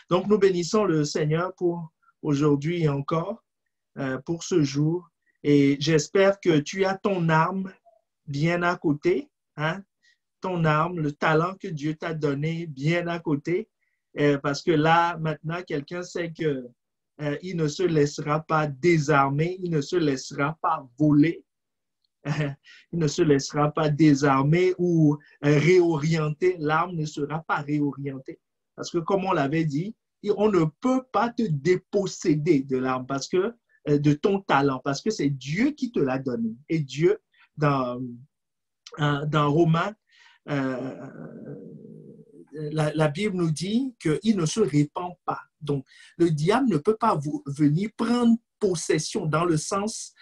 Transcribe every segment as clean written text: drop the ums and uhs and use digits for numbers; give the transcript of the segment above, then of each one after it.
Donc, nous bénissons le Seigneur pour aujourd'hui encore, pour ce jour. Et j'espère que tu as ton arme bien à côté, hein? Ton arme, le talent que Dieu t'a donné bien à côté. Parce que là, maintenant, quelqu'un sait que il ne se laissera pas désarmer, il ne se laissera pas voler, il ne se laissera pas désarmer ou réorienter. L'arme ne sera pas réorientée. Parce que comme on l'avait dit, on ne peut pas te déposséder de l'arme parce que de ton talent, parce que c'est Dieu qui te l'a donné. Et Dieu, dans Romains, la Bible nous dit qu'il ne se répand pas. Donc, le diable ne peut pas venir prendre possession dans le sens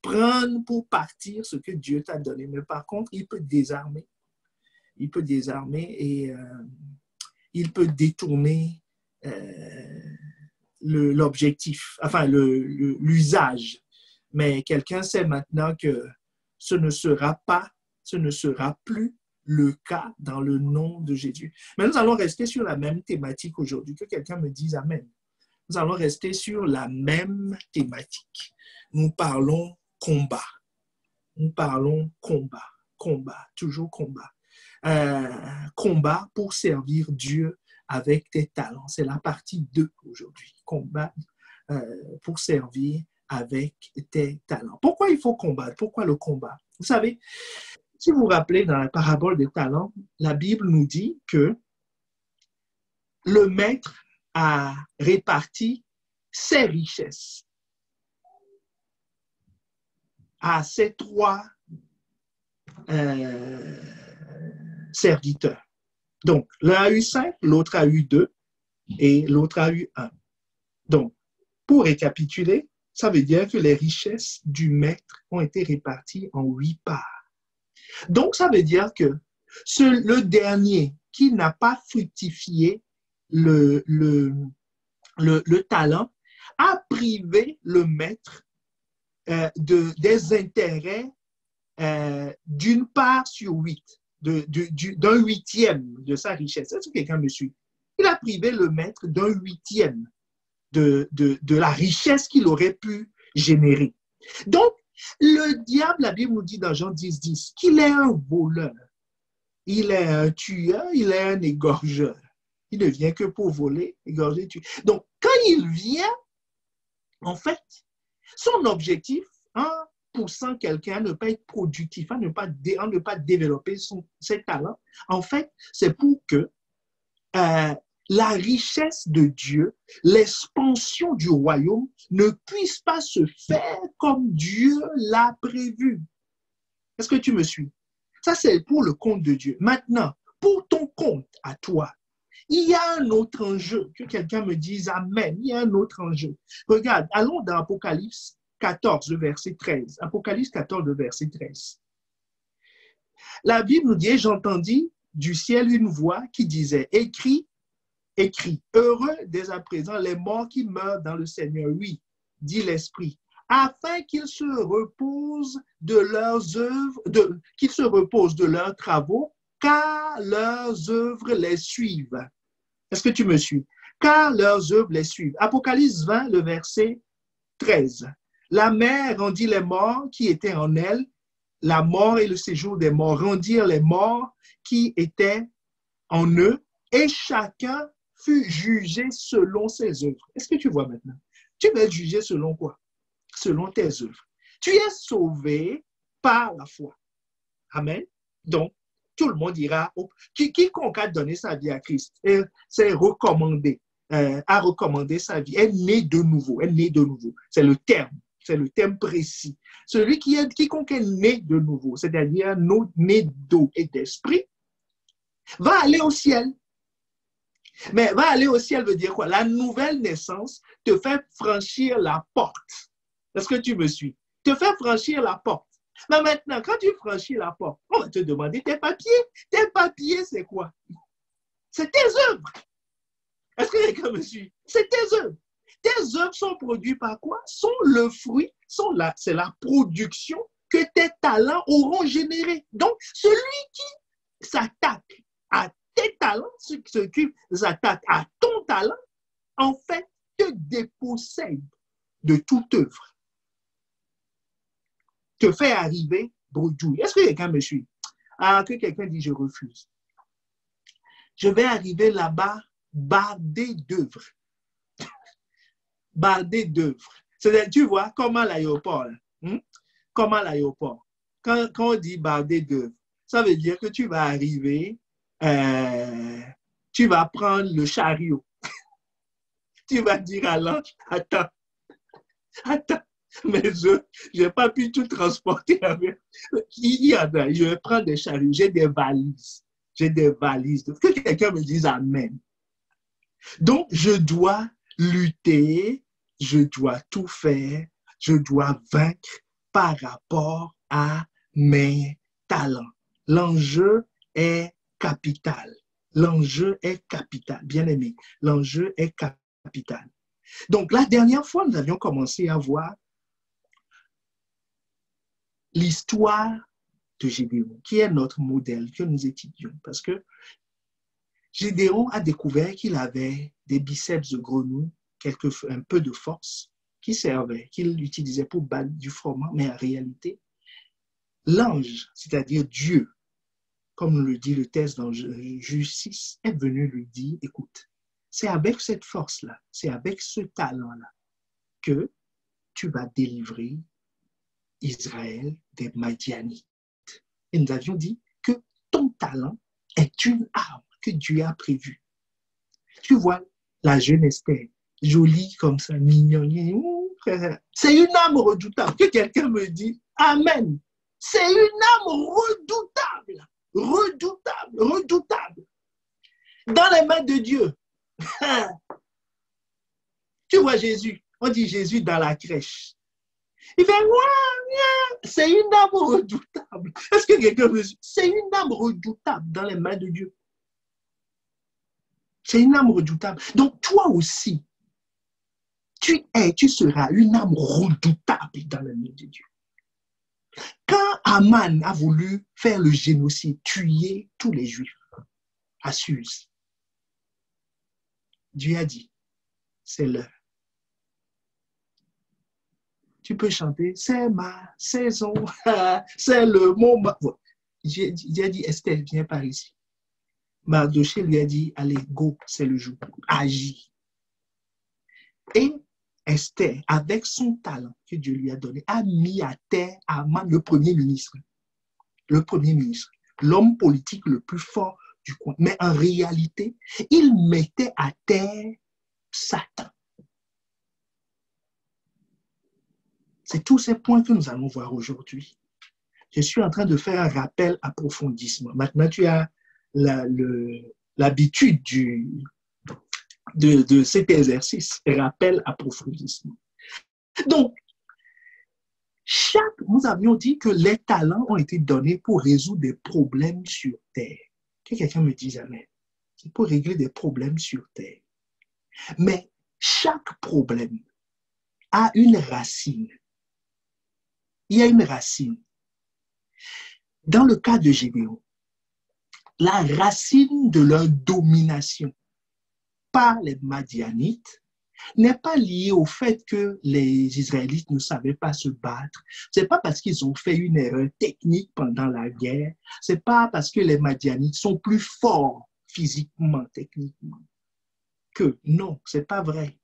prendre pour partir ce que Dieu t'a donné. Mais par contre, il peut désarmer. Il peut désarmer et il peut détourner l'objectif, enfin l'usage. Mais quelqu'un sait maintenant que ce ne sera plus le cas dans le nom de Jésus. Mais nous allons rester sur la même thématique aujourd'hui. Que quelqu'un me dise Amen. Nous allons rester sur la même thématique. Nous parlons combat. Nous parlons combat. Combat, toujours combat. Combat pour servir Dieu avec tes talents. C'est la partie 2 aujourd'hui. Combat pour servir avec tes talents. Pourquoi il faut combattre? Pourquoi le combat? Vous savez, si vous vous rappelez dans la parabole des talents, la Bible nous dit que le maître a réparti ses richesses à ses 3 serviteurs. Donc, l'un a eu 5, l'autre a eu 2 et l'autre a eu 1. Donc, pour récapituler, ça veut dire que les richesses du maître ont été réparties en 8 parts. Donc, ça veut dire que le dernier qui n'a pas fructifié le talent a privé le maître des intérêts d'une part sur 8, d'un 8e de sa richesse. Est-ce que quelqu'un me suit? Il a privé le maître d'un 8e de la richesse qu'il aurait pu générer. Donc, le diable, la Bible nous dit dans Jean 10, qu'il est un voleur, il est un tueur, il est un égorgeur. Il ne vient que pour voler, égorger, tuer. Donc, quand il vient, en fait, son objectif, en poussant quelqu'un à ne pas être productif, à ne pas développer ses talents, en fait, c'est pour que la richesse de Dieu, l'expansion du royaume ne puisse pas se faire comme Dieu l'a prévu. Est-ce que tu me suis? Ça, c'est pour le compte de Dieu. Maintenant, pour ton compte à toi, il y a un autre enjeu. Que quelqu'un me dise Amen. Il y a un autre enjeu. Regarde, allons dans Apocalypse 14, verset 13. Apocalypse 14, verset 13. La Bible nous dit, j'entendis du ciel une voix qui disait, écrit, heureux dès à présent les morts qui meurent dans le Seigneur, oui, dit l'Esprit, afin qu'ils se reposent de leurs œuvres, qu'ils se reposent de leurs travaux, car leurs œuvres les suivent. Est-ce que tu me suis? Car leurs œuvres les suivent. Apocalypse 20, le verset 13. La mer rendit les morts qui étaient en elle, la mort et le séjour des morts rendirent les morts qui étaient en eux, et chacun fut jugé selon ses œuvres. Est-ce que tu vois maintenant? Tu vas être jugé selon quoi? Selon tes œuvres. Tu es sauvé par la foi. Amen. Donc, tout le monde dira, quiconque a donné sa vie à Christ, c'est recommandé, a recommandé sa vie, est né de nouveau, C'est le terme précis. Quiconque est né de nouveau, c'est-à-dire né d'eau et d'esprit, va aller au ciel. Mais va aller au ciel veut dire quoi? La nouvelle naissance te fait franchir la porte. Est-ce que tu me suis? Te fait franchir la porte. Mais maintenant, quand tu franchis la porte, on va te demander tes papiers. Tes papiers, c'est quoi? C'est tes œuvres. Est-ce que quelqu'un me suit? C'est tes œuvres. Tes œuvres sont produites par quoi? Sont le fruit, c'est la production que tes talents auront généré. Donc, celui qui s'attaque à tes tes talents, ceux qui s'attaquent à ton talent, en fait, te dépossèdent de toute œuvre. Te fait arriver bredouille. Est-ce que quelqu'un me suit? Ah, que quelqu'un dit je refuse. Je vais arriver là-bas bardé d'œuvres. Bardé d'œuvres. Tu vois, comme à l'aéroport. Comme à l'aéroport. Quand on dit bardé d'œuvres, ça veut dire que tu vas arriver, tu vas prendre le chariot. Tu vas dire à l'ange, attends, mes œufs, je n'ai pas pu tout transporter avec. Je vais prendre des chariots, j'ai des valises. J'ai des valises. Que quelqu'un me dise Amen. Donc, je dois lutter, je dois tout faire, je dois vaincre par rapport à mes talents. L'enjeu est capital. L'enjeu est capital. Bien aimé, l'enjeu est capital. Donc, la dernière fois, nous avions commencé à voir l'histoire de Gédéon, qui est notre modèle que nous étudions. Parce que Gédéon a découvert qu'il avait des biceps de grenouille, un peu de force, qui servait, qu'il utilisait pour battre du froment, mais en réalité, l'ange, c'est-à-dire Dieu, comme le dit le texte dans Juge 6, est venu lui dire, écoute, c'est avec cette force-là, c'est avec ce talent-là que tu vas délivrer Israël des Madianites. Et nous avions dit que ton talent est une arme que Dieu a prévue. Tu vois, la jeune Esther, jolie comme ça, mignonne, c'est une âme redoutable. Que quelqu'un me dit, Amen. C'est une âme redoutable, redoutable, redoutable. Dans les mains de Dieu. Tu vois Jésus, on dit Jésus dans la crèche. Il fait, c'est une âme redoutable. Est-ce que quelqu'un me dit, c'est une âme redoutable dans les mains de Dieu. C'est une âme redoutable. Donc toi aussi, tu seras une âme redoutable dans les mains de Dieu. Quand Aman a voulu faire le génocide, tuer tous les Juifs à Suse, Dieu a dit, c'est l'heure. Tu peux chanter, c'est ma saison, c'est le moment. Dieu a dit, Esther, viens par ici. Mardoché lui a dit, allez, go, c'est le jour, agis. Et Esther, avec son talent que Dieu lui a donné, a mis à terre Aman, le premier ministre. Le premier ministre, l'homme politique le plus fort du coin. Mais en réalité, il mettait à terre Satan. C'est tous ces points que nous allons voir aujourd'hui. Je suis en train de faire un rappel approfondissement. Maintenant, tu as l'habitude de cet exercice, rappel approfondissement. Donc, nous avions dit que les talents ont été donnés pour résoudre des problèmes sur terre. Que quelqu'un me dise Amen. C'est pour régler des problèmes sur terre. Mais chaque problème a une racine. Il y a une racine. Dans le cas de Gédéon, la racine de leur domination par les Madianites n'est pas liée au fait que les Israélites ne savaient pas se battre. Ce n'est pas parce qu'ils ont fait une erreur technique pendant la guerre. Ce n'est pas parce que les Madianites sont plus forts physiquement, techniquement. Que non, ce n'est pas vrai.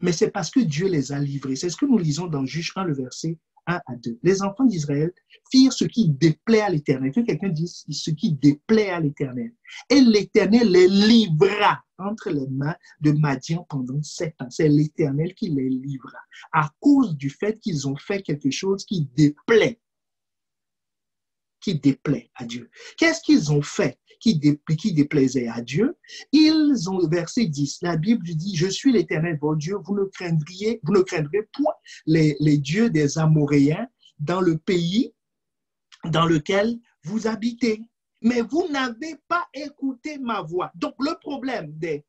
Mais c'est parce que Dieu les a livrés. C'est ce que nous lisons dans Juge 1, le verset 1 à 2. Les enfants d'Israël firent ce qui déplaît à l'Éternel. Que quelqu'un dise ce qui déplaît à l'Éternel. Et l'Éternel les livra entre les mains de Madian pendant 7 ans. C'est l'Éternel qui les livra à cause du fait qu'ils ont fait quelque chose qui déplaît à Dieu. Qu'est-ce qu'ils ont fait qui déplaisait à Dieu? Ils ont, verset 10, la Bible dit, je suis l'Éternel, votre Dieu, vous ne craindrez point les dieux des Amoréens dans le pays dans lequel vous habitez. Mais vous n'avez pas écouté ma voix. Donc, le problème des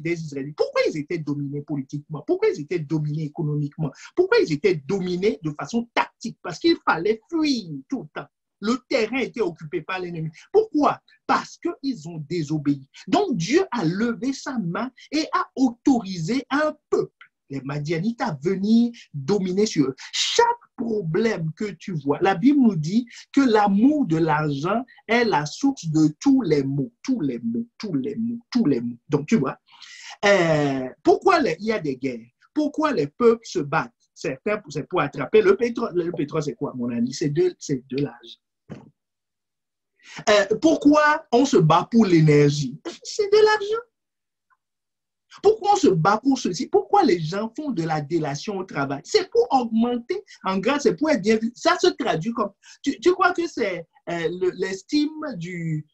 Israélites, pourquoi ils étaient dominés politiquement? Pourquoi ils étaient dominés économiquement? Pourquoi ils étaient dominés de façon tactique? Parce qu'il fallait fuir tout le temps. le terrain était occupé par l'ennemi. Pourquoi? Parce qu'ils ont désobéi. Donc Dieu a levé sa main et a autorisé un peuple, les Madianites, à venir dominer sur eux. Chaque problème que tu vois, la Bible nous dit que l'amour de l'argent est la source de tous les maux, tous les maux, tous les maux, tous les maux. Donc tu vois, pourquoi il y a des guerres? Pourquoi les peuples se battent? Certains, c'est pour attraper le pétrole. Le pétrole, c'est quoi, mon ami? C'est de l'argent. Pourquoi on se bat pour l'énergie? C'est de l'argent. Pourquoi on se bat pour ceci? Pourquoi les gens font de la délation au travail? C'est pour augmenter en grade, c'est pour être bien vu. Ça se traduit comme... Tu crois que c'est l'estime du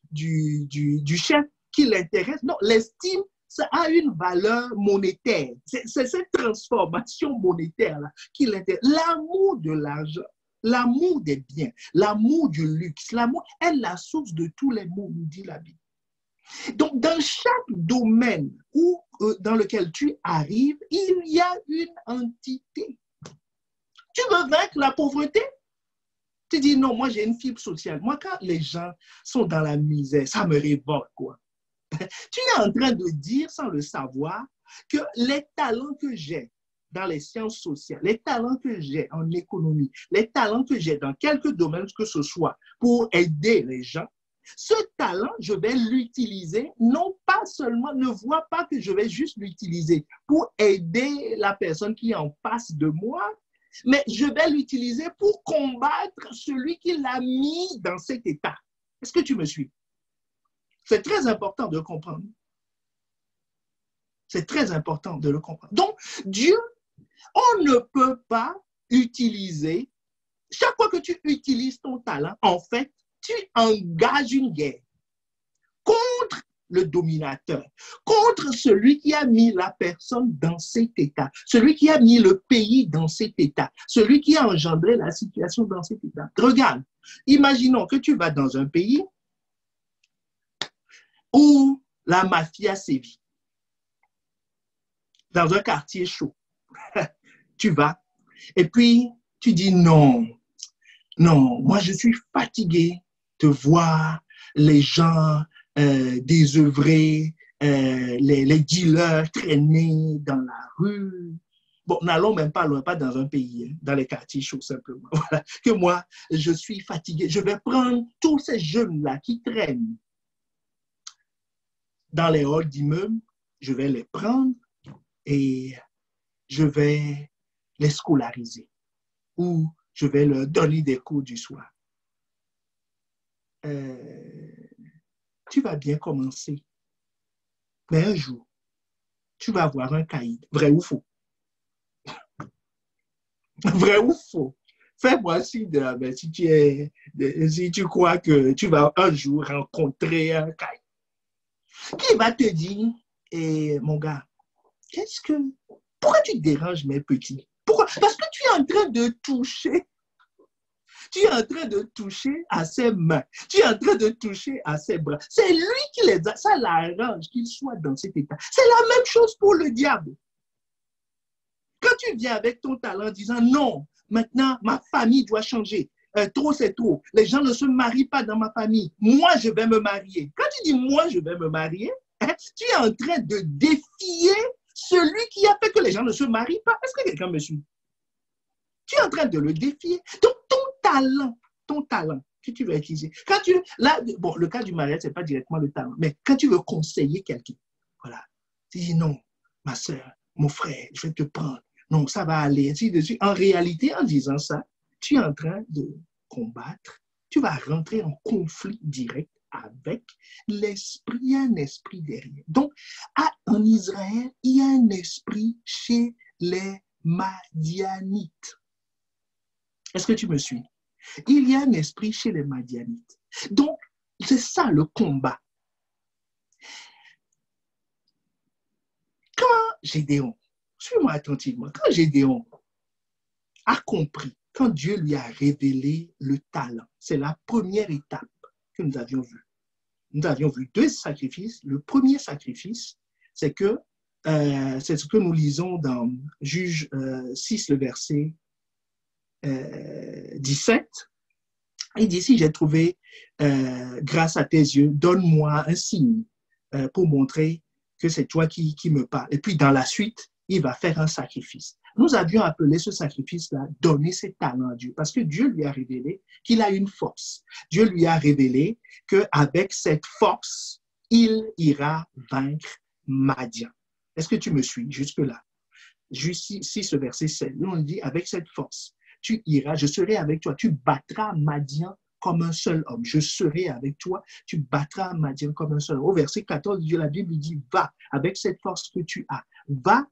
chef qui l'intéresse? Non, l'estime, ça a une valeur monétaire. C'est cette transformation monétaire-là qui l'intéresse. L'amour de l'argent, l'amour des biens, l'amour du luxe, l'amour est la source de tous les maux, nous dit la Bible. Donc, dans chaque domaine dans lequel tu arrives, il y a une entité. Tu veux vaincre la pauvreté? Tu dis non, moi j'ai une fibre sociale. Moi, quand les gens sont dans la misère, ça me révolte, quoi. Tu es en train de dire, sans le savoir, que les talents que j'ai dans les sciences sociales, les talents que j'ai en économie, les talents que j'ai dans quelques domaines que ce soit pour aider les gens, ce talent, je vais l'utiliser, non pas seulement, ne vois pas que je vais juste l'utiliser pour aider la personne qui est en face de moi, mais je vais l'utiliser pour combattre celui qui l'a mis dans cet état. Est-ce que tu me suis? C'est très important de le comprendre. C'est très important de le comprendre. Donc, Dieu, on ne peut pas utiliser, chaque fois que tu utilises ton talent, en fait, tu engages une guerre contre le dominateur, contre celui qui a mis la personne dans cet état, celui qui a mis le pays dans cet état, celui qui a engendré la situation dans cet état. Regarde, imaginons que tu vas dans un pays où la mafia sévit, dans un quartier chaud. Tu vas, et puis tu dis non, non, moi je suis fatigué de voir les gens désœuvrés, les dealers traîner dans la rue. Bon, n'allons même pas loin, pas dans un pays, hein, dans les quartiers chauds simplement. Voilà. Que moi, je suis fatigué. Je vais prendre tous ces jeunes-là qui traînent dans les halls d'immeubles, je vais les prendre et je vais les scolariser ou je vais leur donner des cours du soir. Tu vas bien commencer. Mais un jour, tu vas avoir un caïd. Vrai ou faux? Vrai ou faux? Fais-moi signe si tu crois que tu vas un jour rencontrer un caïd. Qui va te dire, mon gars, pourquoi tu déranges mes petits? Pourquoi? Parce que tu es en train de toucher. Tu es en train de toucher à ses mains. Tu es en train de toucher à ses bras. C'est lui qui les a. Ça l'arrange qu'il soit dans cet état. C'est la même chose pour le diable. Quand tu viens avec ton talent en disant non, maintenant ma famille doit changer. Trop, c'est trop. Les gens ne se marient pas dans ma famille. Moi, je vais me marier. Quand tu dis moi, je vais me marier, hein, tu es en train de défier celui qui a fait que les gens ne se marient pas. Est-ce que quelqu'un me suit? Tu es en train de le défier. Donc, ton talent que tu vas utiliser. Quand là, bon, le cas du mariage, ce n'est pas directement le talent, mais quand tu veux conseiller quelqu'un, voilà, tu dis non, ma soeur, mon frère, je vais te prendre. Non, ça va aller, ainsi de suite. En réalité, en disant ça, tu es en train de combattre, tu vas rentrer en conflit direct avec l'esprit, il y a un esprit derrière. Donc, en Israël, il y a un esprit chez les Madianites. Est-ce que tu me suis? Il y a un esprit chez les Madianites. Donc, c'est ça le combat. Quand Gédéon, suis-moi attentivement, quand Gédéon a compris, quand Dieu lui a révélé le talent, c'est la première étape que nous avions vue. Nous avions vu deux sacrifices. Le premier sacrifice, c'est ce que nous lisons dans Juge 6, le verset 17. Il dit, si j'ai trouvé grâce à tes yeux, donne-moi un signe pour montrer que c'est toi qui me parles. Et puis dans la suite, il va faire un sacrifice. Nous avions appelé ce sacrifice-là donner ses talents à Dieu, parce que Dieu lui a révélé qu'il a une force. Dieu lui a révélé qu'avec cette force, il ira vaincre Madian. Est-ce que tu me suis jusque-là? Juste ici, ce verset 7, on dit, avec cette force, tu iras, je serai avec toi, tu battras Madian comme un seul homme. Je serai avec toi, tu battras Madian comme un seul homme. Au verset 14, Dieu, la Bible dit, va avec cette force que tu as. Va,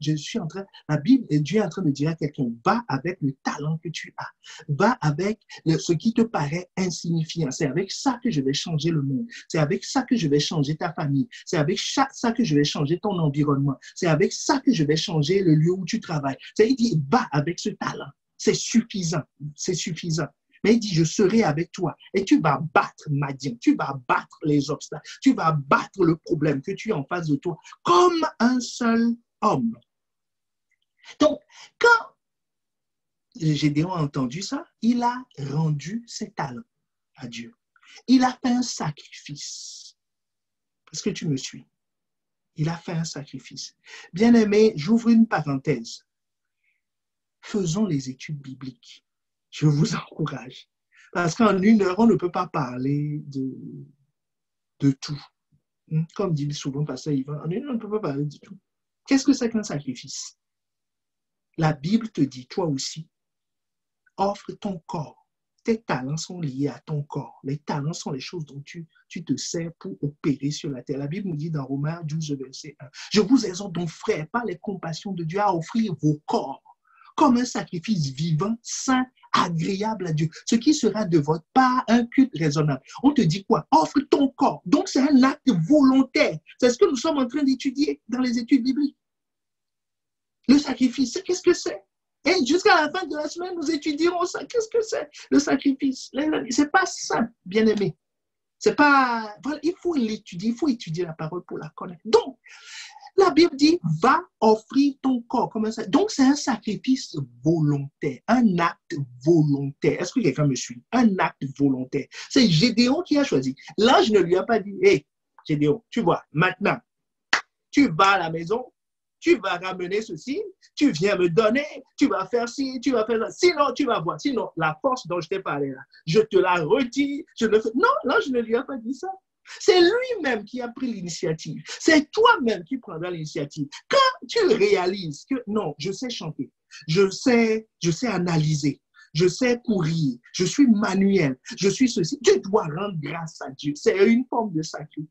la Bible, Dieu est en train de dire à quelqu'un, va avec le talent que tu as. Va avec ce qui te paraît insignifiant. C'est avec ça que je vais changer le monde. C'est avec ça que je vais changer ta famille. C'est avec ça que je vais changer ton environnement. C'est avec ça que je vais changer le lieu où tu travailles. Il dit, va avec ce talent. C'est suffisant. C'est suffisant. Mais il dit, je serai avec toi et tu vas battre Madian, tu vas battre les obstacles, tu vas battre le problème que tu as en face de toi comme un seul homme. Donc, quand Gédéon a entendu ça, il a rendu ses talents à Dieu. Il a fait un sacrifice. Est-ce que tu me suis? Il a fait un sacrifice. Bien-aimé, j'ouvre une parenthèse. Faisons les études bibliques. Je vous encourage. Parce qu'en une heure, on ne peut pas parler de tout. Comme dit souvent Pasteur Yvan, en une heure, on ne peut pas parler de tout. Qu'est-ce que c'est qu'un sacrifice? La Bible te dit, toi aussi, offre ton corps. Tes talents sont liés à ton corps. Les talents sont les choses dont tu te sers pour opérer sur la terre. La Bible nous dit dans Romains 12, verset 1, je vous exhorte donc, frères, par les compassions de Dieu, à offrir vos corps comme un sacrifice vivant, saint, agréable à Dieu, ce qui sera de votre part un culte raisonnable. On te dit quoi? Offre ton corps. Donc, c'est un acte volontaire. C'est ce que nous sommes en train d'étudier dans les études bibliques. Le sacrifice, qu'est-ce que c'est? Et jusqu'à la fin de la semaine, nous étudierons ça. Qu'est-ce que c'est, le sacrifice? C'est pas simple, bien-aimé. C'est pas... Voilà, il faut l'étudier, il faut étudier la parole pour la connaître. Donc, la Bible dit, va offrir ton corps. Comme ça. Donc, c'est un sacrifice volontaire, un acte volontaire. Est-ce que quelqu'un me suit? Un acte volontaire. C'est Gédéon qui a choisi. L'ange ne lui a pas dit, hé, Gédéon, tu vois, maintenant, tu vas à la maison, tu vas ramener ceci, tu viens me donner, tu vas faire ci, tu vas faire ça. Sinon, tu vas voir. Sinon, la force dont je t'ai parlé là, je te la retire. Non, l'ange ne lui a pas dit ça. C'est lui-même qui a pris l'initiative. C'est toi-même qui prendras l'initiative. Quand tu réalises que non, je sais chanter, je sais analyser, je sais courir, je suis manuel, je suis ceci, tu dois rendre grâce à Dieu. C'est une forme de sacrifice.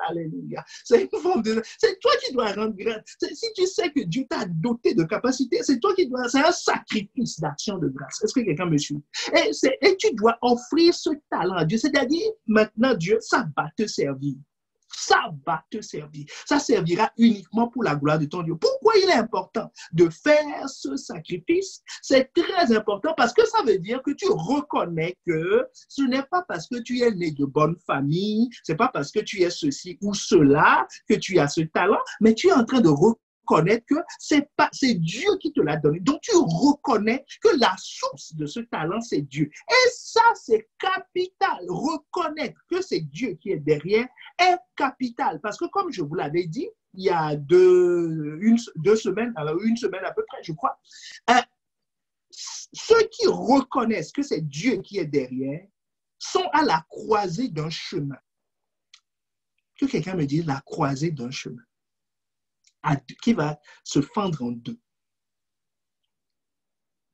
Alléluia. C'est une forme de... C'est toi qui dois rendre grâce. Si tu sais que Dieu t'a doté de capacités, c'est toi qui dois... C'est un sacrifice d'action de grâce. Est-ce que quelqu'un me suit? Et tu dois offrir ce talent à Dieu. C'est-à-dire, maintenant, Dieu, ça va te servir. Ça va te servir. Ça servira uniquement pour la gloire de ton Dieu. Pourquoi il est important de faire ce sacrifice? C'est très important parce que ça veut dire que tu reconnais que ce n'est pas parce que tu es né de bonne famille, ce n'est pas parce que tu es ceci ou cela que tu as ce talent, mais tu es en train de reconnaître que c'est Dieu qui te l'a donné. Donc, tu reconnais que la source de ce talent, c'est Dieu. Et ça, c'est capital. Reconnaître que c'est Dieu qui est derrière est capital. Parce que, comme je vous l'avais dit, il y a deux semaines, alors une semaine à peu près, je crois, ceux qui reconnaissent que c'est Dieu qui est derrière sont à la croisée d'un chemin. Que quelqu'un me dise la croisée d'un chemin qui va se fendre en deux.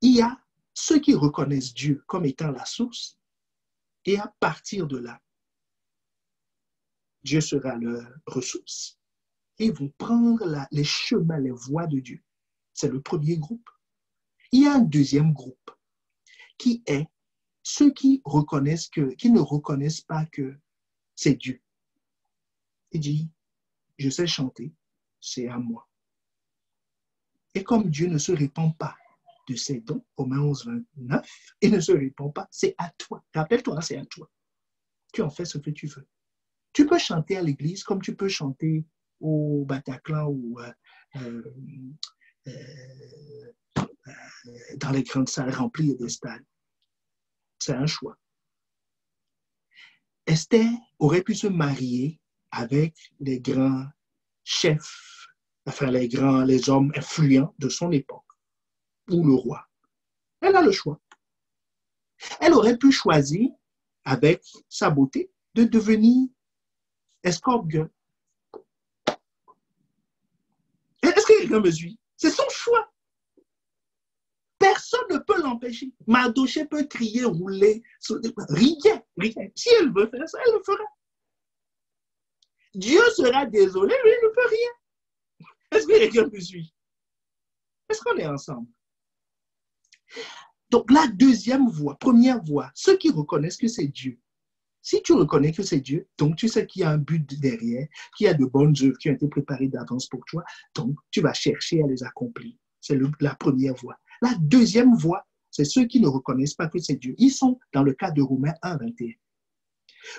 Il y a ceux qui reconnaissent Dieu comme étant la source et à partir de là, Dieu sera leur ressource. Et ils vont prendre les chemins, les voies de Dieu. C'est le premier groupe. Il y a un deuxième groupe qui est ceux qui ne reconnaissent pas que c'est Dieu. Il dit, je sais chanter, c'est à moi. Et comme Dieu ne se répand pas de ses dons, Romains 11, 29, il ne se répand pas, c'est à toi. Rappelle-toi, c'est à toi. Tu en fais ce que tu veux. Tu peux chanter à l'église comme tu peux chanter au Bataclan ou dans les grandes salles remplies des stades. C'est un choix. Esther aurait pu se marier avec les grands chefs, enfin les hommes influents de son époque, ou le roi. Elle a le choix. Elle aurait pu choisir, avec sa beauté, de devenir escort girl. Est-ce que quelqu'un me suit? C'est son choix. Personne ne peut l'empêcher. Mardoché peut crier, rouler, rien, rien. Si elle veut faire ça, elle le fera. Dieu sera désolé, lui, il ne peut rien. Est-ce que quelqu'un me suit? Est-ce qu'on est ensemble? Donc, la deuxième voie, première voie, ceux qui reconnaissent que c'est Dieu. Si tu reconnais que c'est Dieu, donc tu sais qu'il y a un but derrière, qu'il y a de bonnes œuvres qui ont été préparées d'avance pour toi, donc tu vas chercher à les accomplir. C'est la première voie. La deuxième voie, c'est ceux qui ne reconnaissent pas que c'est Dieu. Ils sont dans le cas de Romains 1, 21.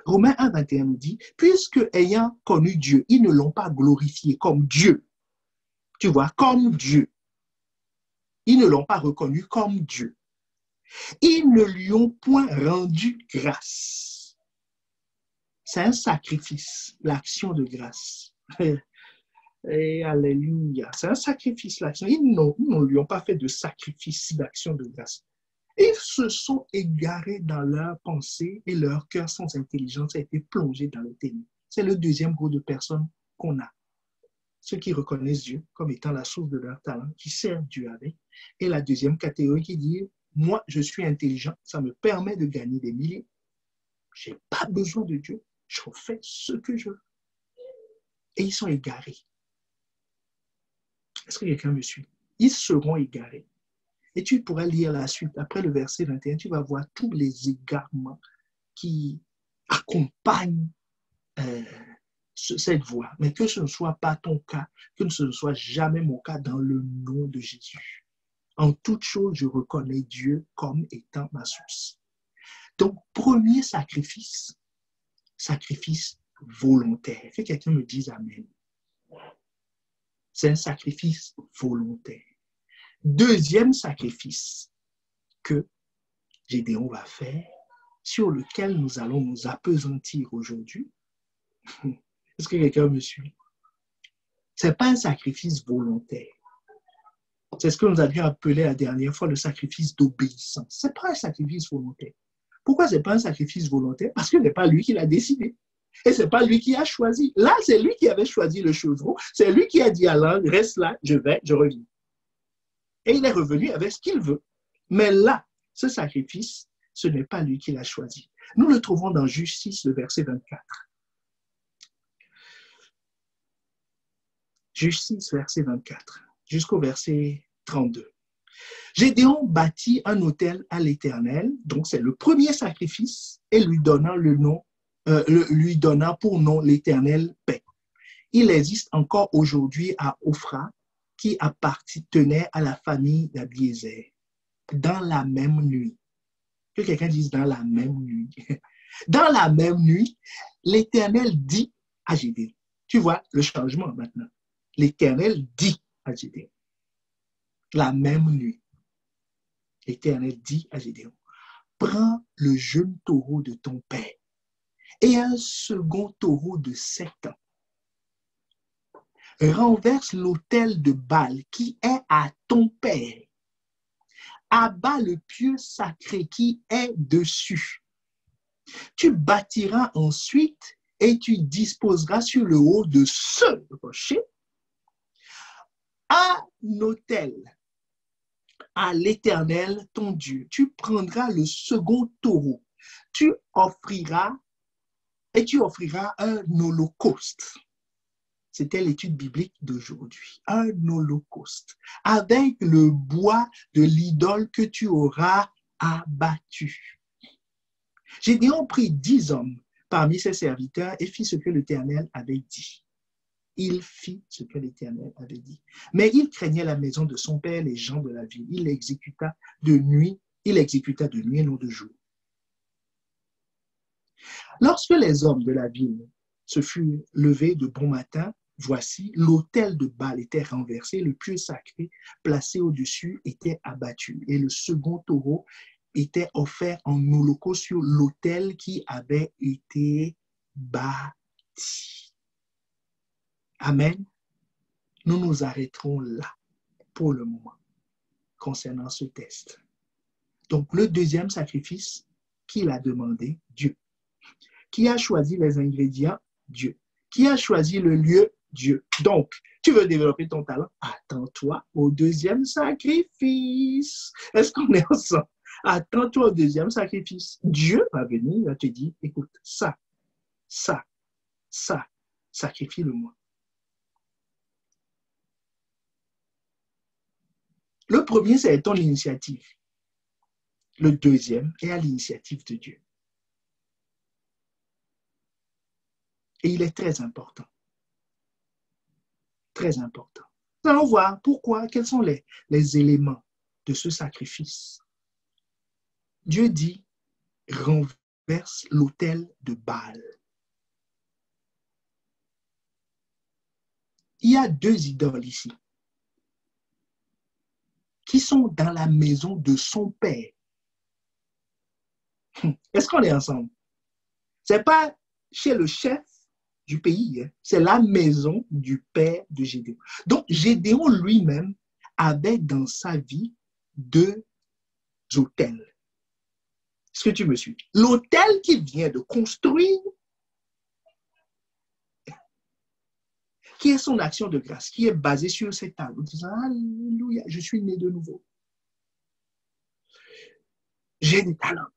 Romains 1, 21 nous dit, puisque ayant connu Dieu, ils ne l'ont pas glorifié comme Dieu. Tu vois, comme Dieu. Ils ne l'ont pas reconnu comme Dieu. Ils ne lui ont point rendu grâce. C'est un sacrifice, l'action de grâce. Et alléluia. C'est un sacrifice, l'action. Ils ne lui ont pas fait de sacrifice d'action de grâce. Ils se sont égarés dans leurs pensées et leur cœur sans intelligence a été plongé dans le ténèbres. C'est le deuxième groupe de personnes qu'on a. Ceux qui reconnaissent Dieu comme étant la source de leur talent, qui servent Dieu avec. Et la deuxième catégorie qui dit, moi, je suis intelligent, ça me permet de gagner des milliers. Je n'ai pas besoin de Dieu, je fais ce que je veux. Et ils sont égarés. Est-ce que quelqu'un me suit? Ils seront égarés. Et tu pourras lire la suite. Après le verset 21, tu vas voir tous les égarements qui accompagnent cette voie. Mais que ce ne soit pas ton cas, que ce ne soit jamais mon cas dans le nom de Jésus. En toute chose, je reconnais Dieu comme étant ma source. Donc, premier sacrifice volontaire. Que quelqu'un me dise Amen. C'est un sacrifice volontaire. Deuxième sacrifice que Gédéon va faire, sur lequel nous allons nous appesantir aujourd'hui. Est-ce que quelqu'un me suit? Ce n'est pas un sacrifice volontaire. C'est ce que nous avions appelé la dernière fois le sacrifice d'obéissance. Ce n'est pas un sacrifice volontaire. Pourquoi ce n'est pas un sacrifice volontaire? Parce que ce n'est pas lui qui l'a décidé. Et ce n'est pas lui qui a choisi. Là, c'est lui qui avait choisi le chevreau. C'est lui qui a dit à l'ange, reste là, je reviens. Et il est revenu avec ce qu'il veut. Mais là, ce sacrifice, ce n'est pas lui qui l'a choisi. Nous le trouvons dans Juge 6, le verset 24. Juge 6, verset 24, jusqu'au verset 32. Gédéon bâtit un autel à l'Éternel, donc c'est le premier sacrifice, et lui donnant pour nom l'Éternel paix. Il existe encore aujourd'hui à Ophra, qui appartenait à la famille d'Abiézer, dans la même nuit. Que quelqu'un dise dans la même nuit. Dans la même nuit, l'Éternel dit à Gédéon. Tu vois le changement maintenant. L'Éternel dit à Gédéon. La même nuit, l'Éternel dit à Gédéon, prends le jeune taureau de ton père et un second taureau de 7 ans. Renverse l'autel de Baal qui est à ton père. Abat le pieu sacré qui est dessus. Tu bâtiras ensuite et tu disposeras sur le haut de ce rocher un autel à l'Éternel ton Dieu. Tu prendras le second taureau. Tu offriras un holocauste. C'était l'étude biblique d'aujourd'hui. Un holocauste avec le bois de l'idole que tu auras abattu. Gédéon prit 10 hommes parmi ses serviteurs et fit ce que l'Éternel avait dit. Il fit ce que l'Éternel avait dit. Mais il craignait la maison de son père, les gens de la ville. Il exécuta de nuit et non de jour. Lorsque les hommes de la ville se furent levés de bon matin, voici, l'autel de Baal était renversé, le pieu sacré placé au-dessus était abattu, et le second taureau était offert en holocauste sur l'autel qui avait été bâti. Amen. Nous nous arrêterons là pour le moment concernant ce test. Donc, le deuxième sacrifice qu'il a demandé, Dieu. Qui a choisi les ingrédients? Dieu. Qui a choisi le lieu? Dieu. Donc, tu veux développer ton talent? Attends-toi au deuxième sacrifice. Est-ce qu'on est ensemble? Attends-toi au deuxième sacrifice. Dieu va venir, il va te dire, écoute, ça, sacrifie-le-moi. Le premier, c'est ton initiative. Le deuxième est à l'initiative de Dieu. Et il est très important. Très important. Nous allons voir pourquoi, quels sont les éléments de ce sacrifice. Dieu dit, renverse l'autel de Baal. Il y a deux idoles ici qui sont dans la maison de son père. Est-ce qu'on est ensemble? Ce n'est pas chez le chef du pays, hein. C'est la maison du père de Gédéon. Donc, Gédéon lui-même avait dans sa vie deux autels. Est-ce que tu me suis? L'autel qu'il vient de construire, qui est son action de grâce, qui est basée sur cette table, en disant, alléluia, je suis né de nouveau. J'ai des talents.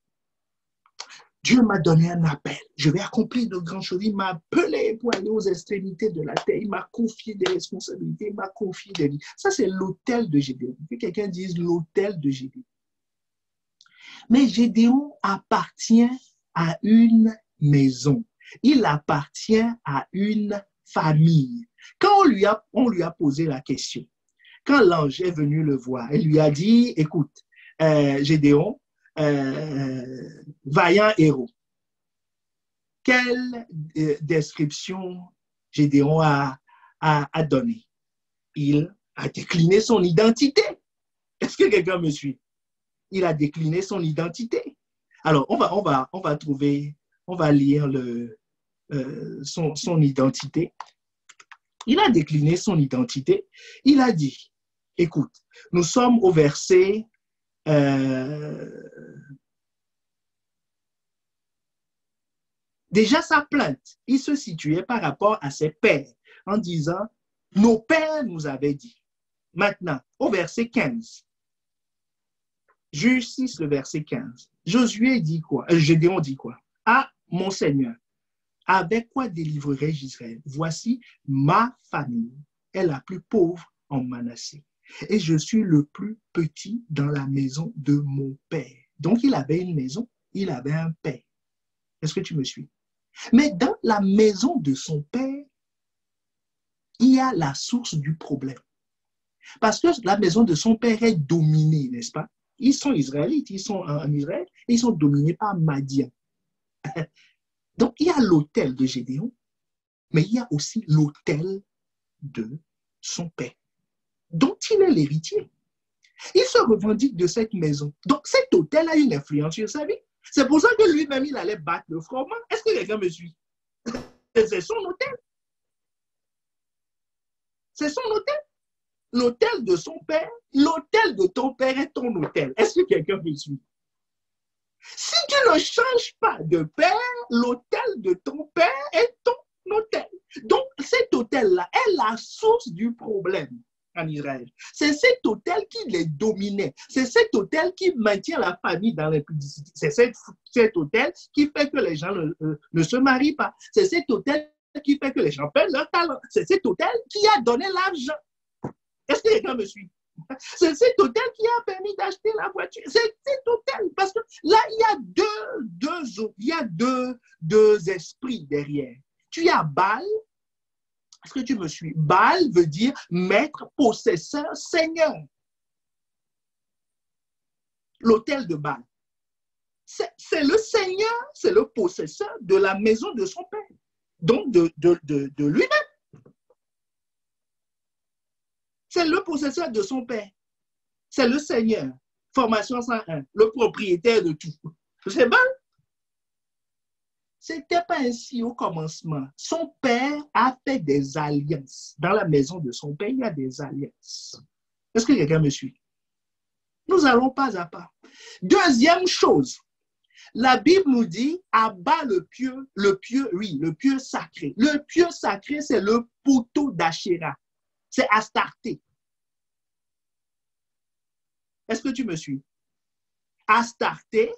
Dieu m'a donné un appel. Je vais accomplir de grandes choses. Il m'a appelé pour aller aux extrémités de la terre. Il m'a confié des responsabilités. Il m'a confié des vies. Ça, c'est l'autel de Gédéon. Que quelqu'un dise l'autel de Gédéon. Mais Gédéon appartient à une maison. Il appartient à une famille. Quand on lui a posé la question, quand l'ange est venu le voir, il lui a dit, écoute, Gédéon, vaillant héros. Quelle description Gédéon a donné? Il a décliné son identité. Est-ce que quelqu'un me suit? Il a décliné son identité. Alors, on va trouver, on va lire son identité. Il a décliné son identité. Il a dit, écoute, nous sommes au verset déjà sa plainte, il se situait par rapport à ses pères en disant, nos pères nous avaient dit. Maintenant, au verset 15, Juge 6, le verset 15, Josué dit quoi? Gédéon dit quoi? Ah, mon Seigneur, avec quoi délivrerai-je Israël? Voici, ma famille est la plus pauvre en Manassé. Et je suis le plus petit dans la maison de mon père. Donc, il avait une maison, il avait un père. Est-ce que tu me suis? Mais dans la maison de son père, il y a la source du problème. Parce que la maison de son père est dominée, n'est-ce pas? Ils sont israélites, ils sont en Israël, et ils sont dominés par Madian. Donc, il y a l'autel de Gédéon, mais il y a aussi l'autel de son père, dont il est l'héritier. Il se revendique de cette maison. Donc, cet autel a une influence sur sa vie. C'est pour ça que lui-même, il allait battre le froment. Est-ce que quelqu'un me suit? C'est son autel. C'est son autel. L'autel de son père, l'autel de ton père est ton autel. Est-ce que quelqu'un me suit? Si tu ne changes pas de père, l'autel de ton père est ton autel. Donc, cet autel-là est la source du problème en Israël. C'est cet autel qui les dominait. C'est cet autel qui maintient la famille dans l'impudicité. C'est cet autel qui fait que les gens ne se marient pas. C'est cet autel qui fait que les gens perdent leur talent. C'est cet autel qui a donné l'argent. Est-ce que quelqu'un me suit? C'est cet hôtel qui a permis d'acheter la voiture. C'est cet hôtel. Parce que là, il y a deux esprits derrière. Tu as Baal. Est-ce que tu me suis? Baal veut dire maître, possesseur, seigneur. L'hôtel de Baal. C'est le seigneur, c'est le possesseur de la maison de son père. Donc, de lui-même. C'est le possesseur de son père. C'est le Seigneur. Formation 101, le propriétaire de tout. C'est bon? Ce n'était pas ainsi au commencement. Son père a fait des alliances. Dans la maison de son père, il y a des alliances. Est-ce que quelqu'un me suit? Nous allons pas à pas. Deuxième chose, la Bible nous dit, abat le pieu sacré. Le pieu sacré, c'est le poteau d'Achéra. C'est Astarté. Est-ce que tu me suis? Astarté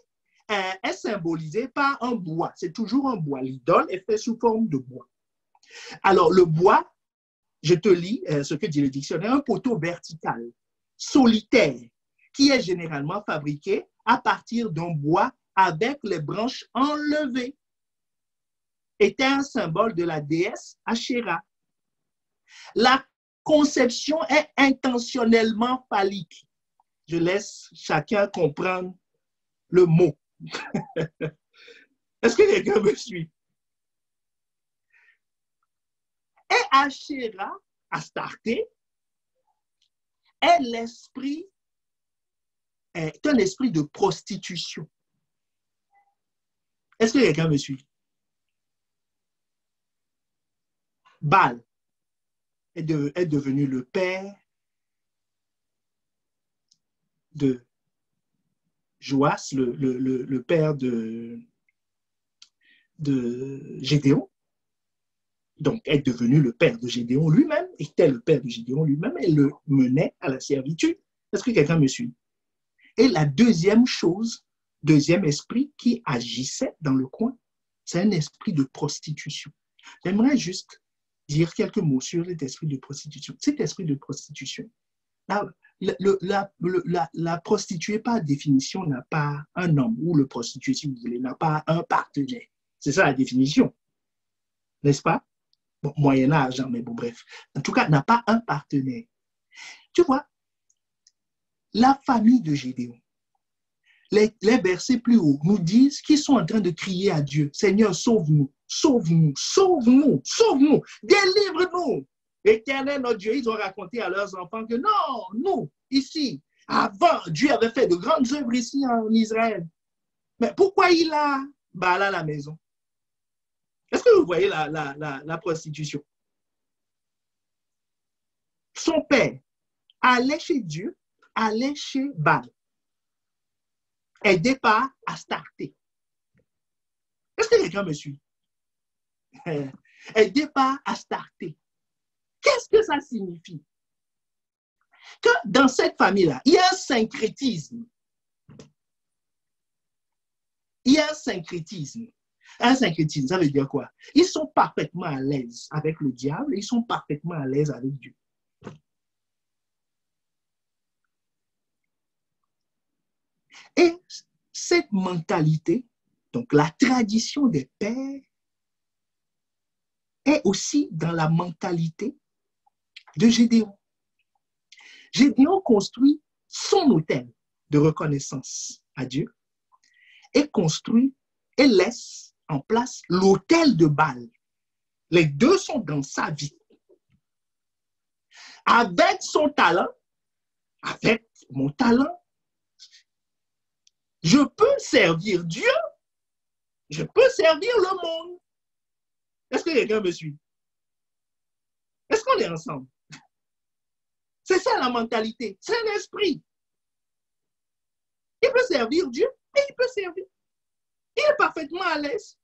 est symbolisé par un bois. C'est toujours un bois. L'idole est faite sous forme de bois. Alors, le bois, je te lis ce que dit le dictionnaire, un poteau vertical, solitaire, qui est généralement fabriqué à partir d'un bois avec les branches enlevées, était un symbole de la déesse Ashéra. La conception est intentionnellement phallique. Je laisse chacun comprendre le mot. Est-ce que quelqu'un me suit? Et Ashéra, Astarté, est l'esprit, est un esprit de prostitution. Est-ce que quelqu'un me suit? Baal est devenu le père de Joas, le père de Gédéon. Donc, est devenu le père de Gédéon lui-même, était le père de Gédéon lui-même et le menait à la servitude. Est-ce que quelqu'un me suit? Et la deuxième chose, deuxième esprit qui agissait dans le coin, c'est un esprit de prostitution. J'aimerais juste dire quelques mots sur cet esprit de prostitution. Cet esprit de prostitution, la prostituée, par définition, n'a pas un homme, ou le prostitué, si vous voulez, n'a pas un partenaire. C'est ça la définition, n'est-ce pas? Bon, Moyen-Âge, mais bon, bref. En tout cas, n'a pas un partenaire. Tu vois, la famille de Gédéon, les versets plus hauts nous disent qu'ils sont en train de crier à Dieu, Seigneur, sauve-nous, sauve-nous, sauve-nous, sauve-nous, délivre-nous. Éternel, notre Dieu, ils ont raconté à leurs enfants que non, nous, ici, avant, Dieu avait fait de grandes œuvres ici en Israël. Mais pourquoi il a Baal à la maison? Est-ce que vous voyez la prostitution? Son père allait chez Dieu, allait chez Baal, aidé par Astarté. Est-ce que quelqu'un me suit? Aidé par Astarté. Qu'est-ce que ça signifie? Que dans cette famille-là, il y a un syncrétisme. Il y a un syncrétisme. Un syncrétisme, ça veut dire quoi? Ils sont parfaitement à l'aise avec le diable et ils sont parfaitement à l'aise avec Dieu. Et cette mentalité, donc la tradition des pères, est aussi dans la mentalité de Gédéon. Gédéon construit son autel de reconnaissance à Dieu et construit et laisse en place l'autel de Baal. Les deux sont dans sa vie. Avec son talent, avec mon talent, je peux servir Dieu, je peux servir le monde. Est-ce que quelqu'un me suit? Est-ce qu'on est ensemble? C'est ça la mentalité, c'est l'esprit. Il peut servir Dieu et il peut servir. Il est parfaitement à l'aise.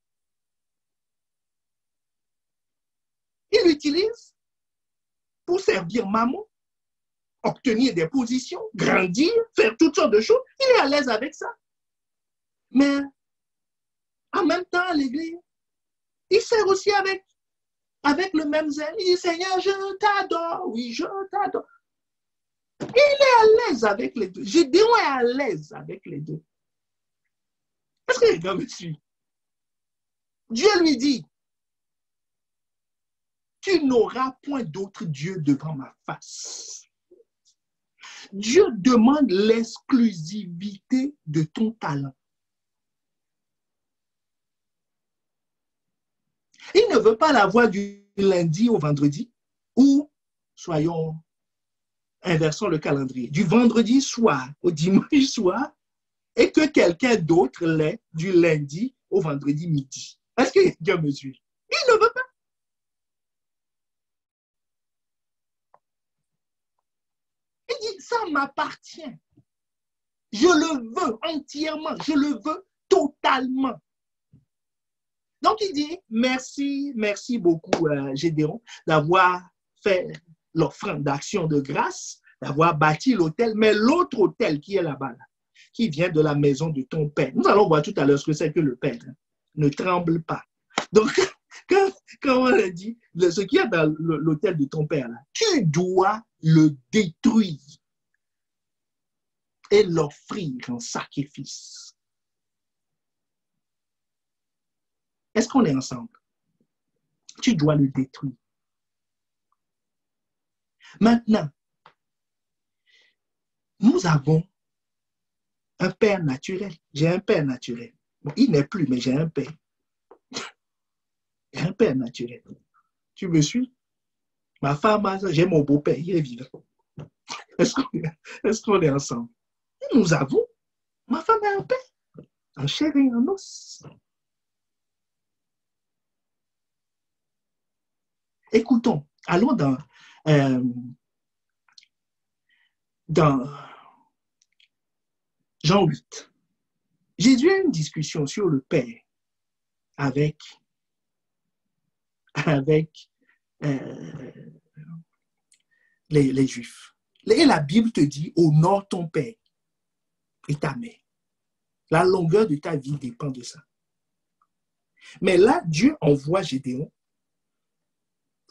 Il l'utilise pour servir maman, obtenir des positions, grandir, faire toutes sortes de choses. Il est à l'aise avec ça. Mais en même temps, à l'église, il sert aussi avec le même zèle. Il dit, Seigneur, je t'adore. Oui, je t'adore. Il est à l'aise avec les deux. Gédéon est à l'aise avec les deux. Est-ce que quelqu'un me suit? Dieu lui dit, tu n'auras point d'autre Dieu devant ma face. Dieu demande l'exclusivité de ton talent. Il ne veut pas la voir du lundi au vendredi, ou, soyons inversons le calendrier, du vendredi soir au dimanche soir et que quelqu'un d'autre l'ait du lundi au vendredi midi. Est-ce que quelqu'un me suit? Il ne veut pas. Il dit, ça m'appartient. Je le veux entièrement, je le veux totalement. Donc, il dit, merci beaucoup, Gédéon, d'avoir fait l'offrande d'action de grâce, d'avoir bâti l'autel, mais l'autre autel qui est là-bas, là, qui vient de la maison de ton père. Nous allons voir tout à l'heure ce que c'est que le père. Hein. Ne tremble pas. Donc, quand on a dit, ce qui est dans l'autel de ton père, là, tu dois le détruire et l'offrir en sacrifice. Est-ce qu'on est ensemble? Tu dois le détruire. Maintenant, nous avons un père naturel. J'ai un père naturel. Bon, il n'est plus, mais j'ai un père. J'ai un père naturel. Tu me suis? Ma femme, j'ai mon beau-père, il est vivant. Est-ce qu'on est ensemble? Et nous avons, ma femme a un père, en chair et en os. Écoutons, allons dans Jean 8. Jésus a une discussion sur le Père avec les Juifs. Et la Bible te dit, honore ton Père et ta mère. La longueur de ta vie dépend de ça. Mais là, Dieu envoie Gédéon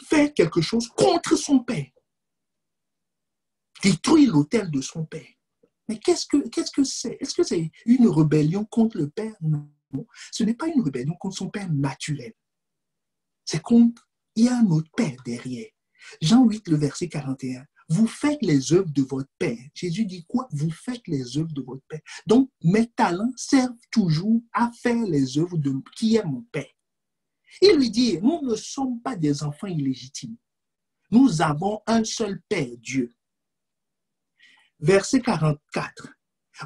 faire quelque chose contre son Père. Détruire l'autel de son Père. Mais qu'est-ce que c'est? Est-ce que c'est une rébellion contre le Père? Non. Ce n'est pas une rébellion contre son Père naturel. C'est contre, il y a un autre Père derrière. Jean 8, le verset 41. Vous faites les œuvres de votre Père. Jésus dit quoi? Vous faites les œuvres de votre Père. Donc, mes talents servent toujours à faire les œuvres de qui est mon Père. Il lui dit, nous ne sommes pas des enfants illégitimes. Nous avons un seul Père, Dieu. Verset 44.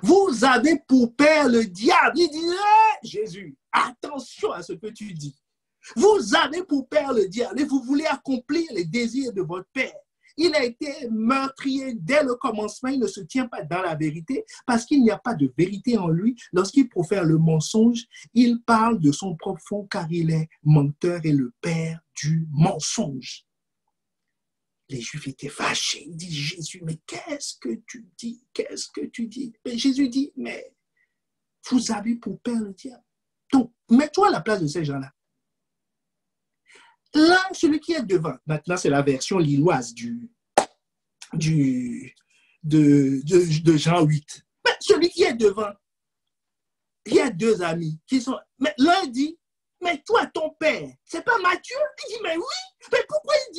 Vous avez pour père le diable. Il dit, Jésus, attention à ce que tu dis. Vous avez pour père le diable et vous voulez accomplir les désirs de votre père. Il a été meurtrier dès le commencement. Il ne se tient pas dans la vérité parce qu'il n'y a pas de vérité en lui. Lorsqu'il profère le mensonge, il parle de son propre fond car il est menteur et le père du mensonge. Les Juifs étaient fâchés. Ils disent, Jésus, mais qu'est-ce que tu dis? Qu'est-ce que tu dis? Mais Jésus dit, mais vous avez pour père le diable. Donc, mets-toi à la place de ces gens-là. Là, celui qui est devant, maintenant c'est la version lilloise de Jean 8. Mais celui qui est devant, il y a deux amis qui sont... Mais l'un dit, mais toi, ton père, c'est pas Matthieu? Il dit, mais oui, mais pourquoi il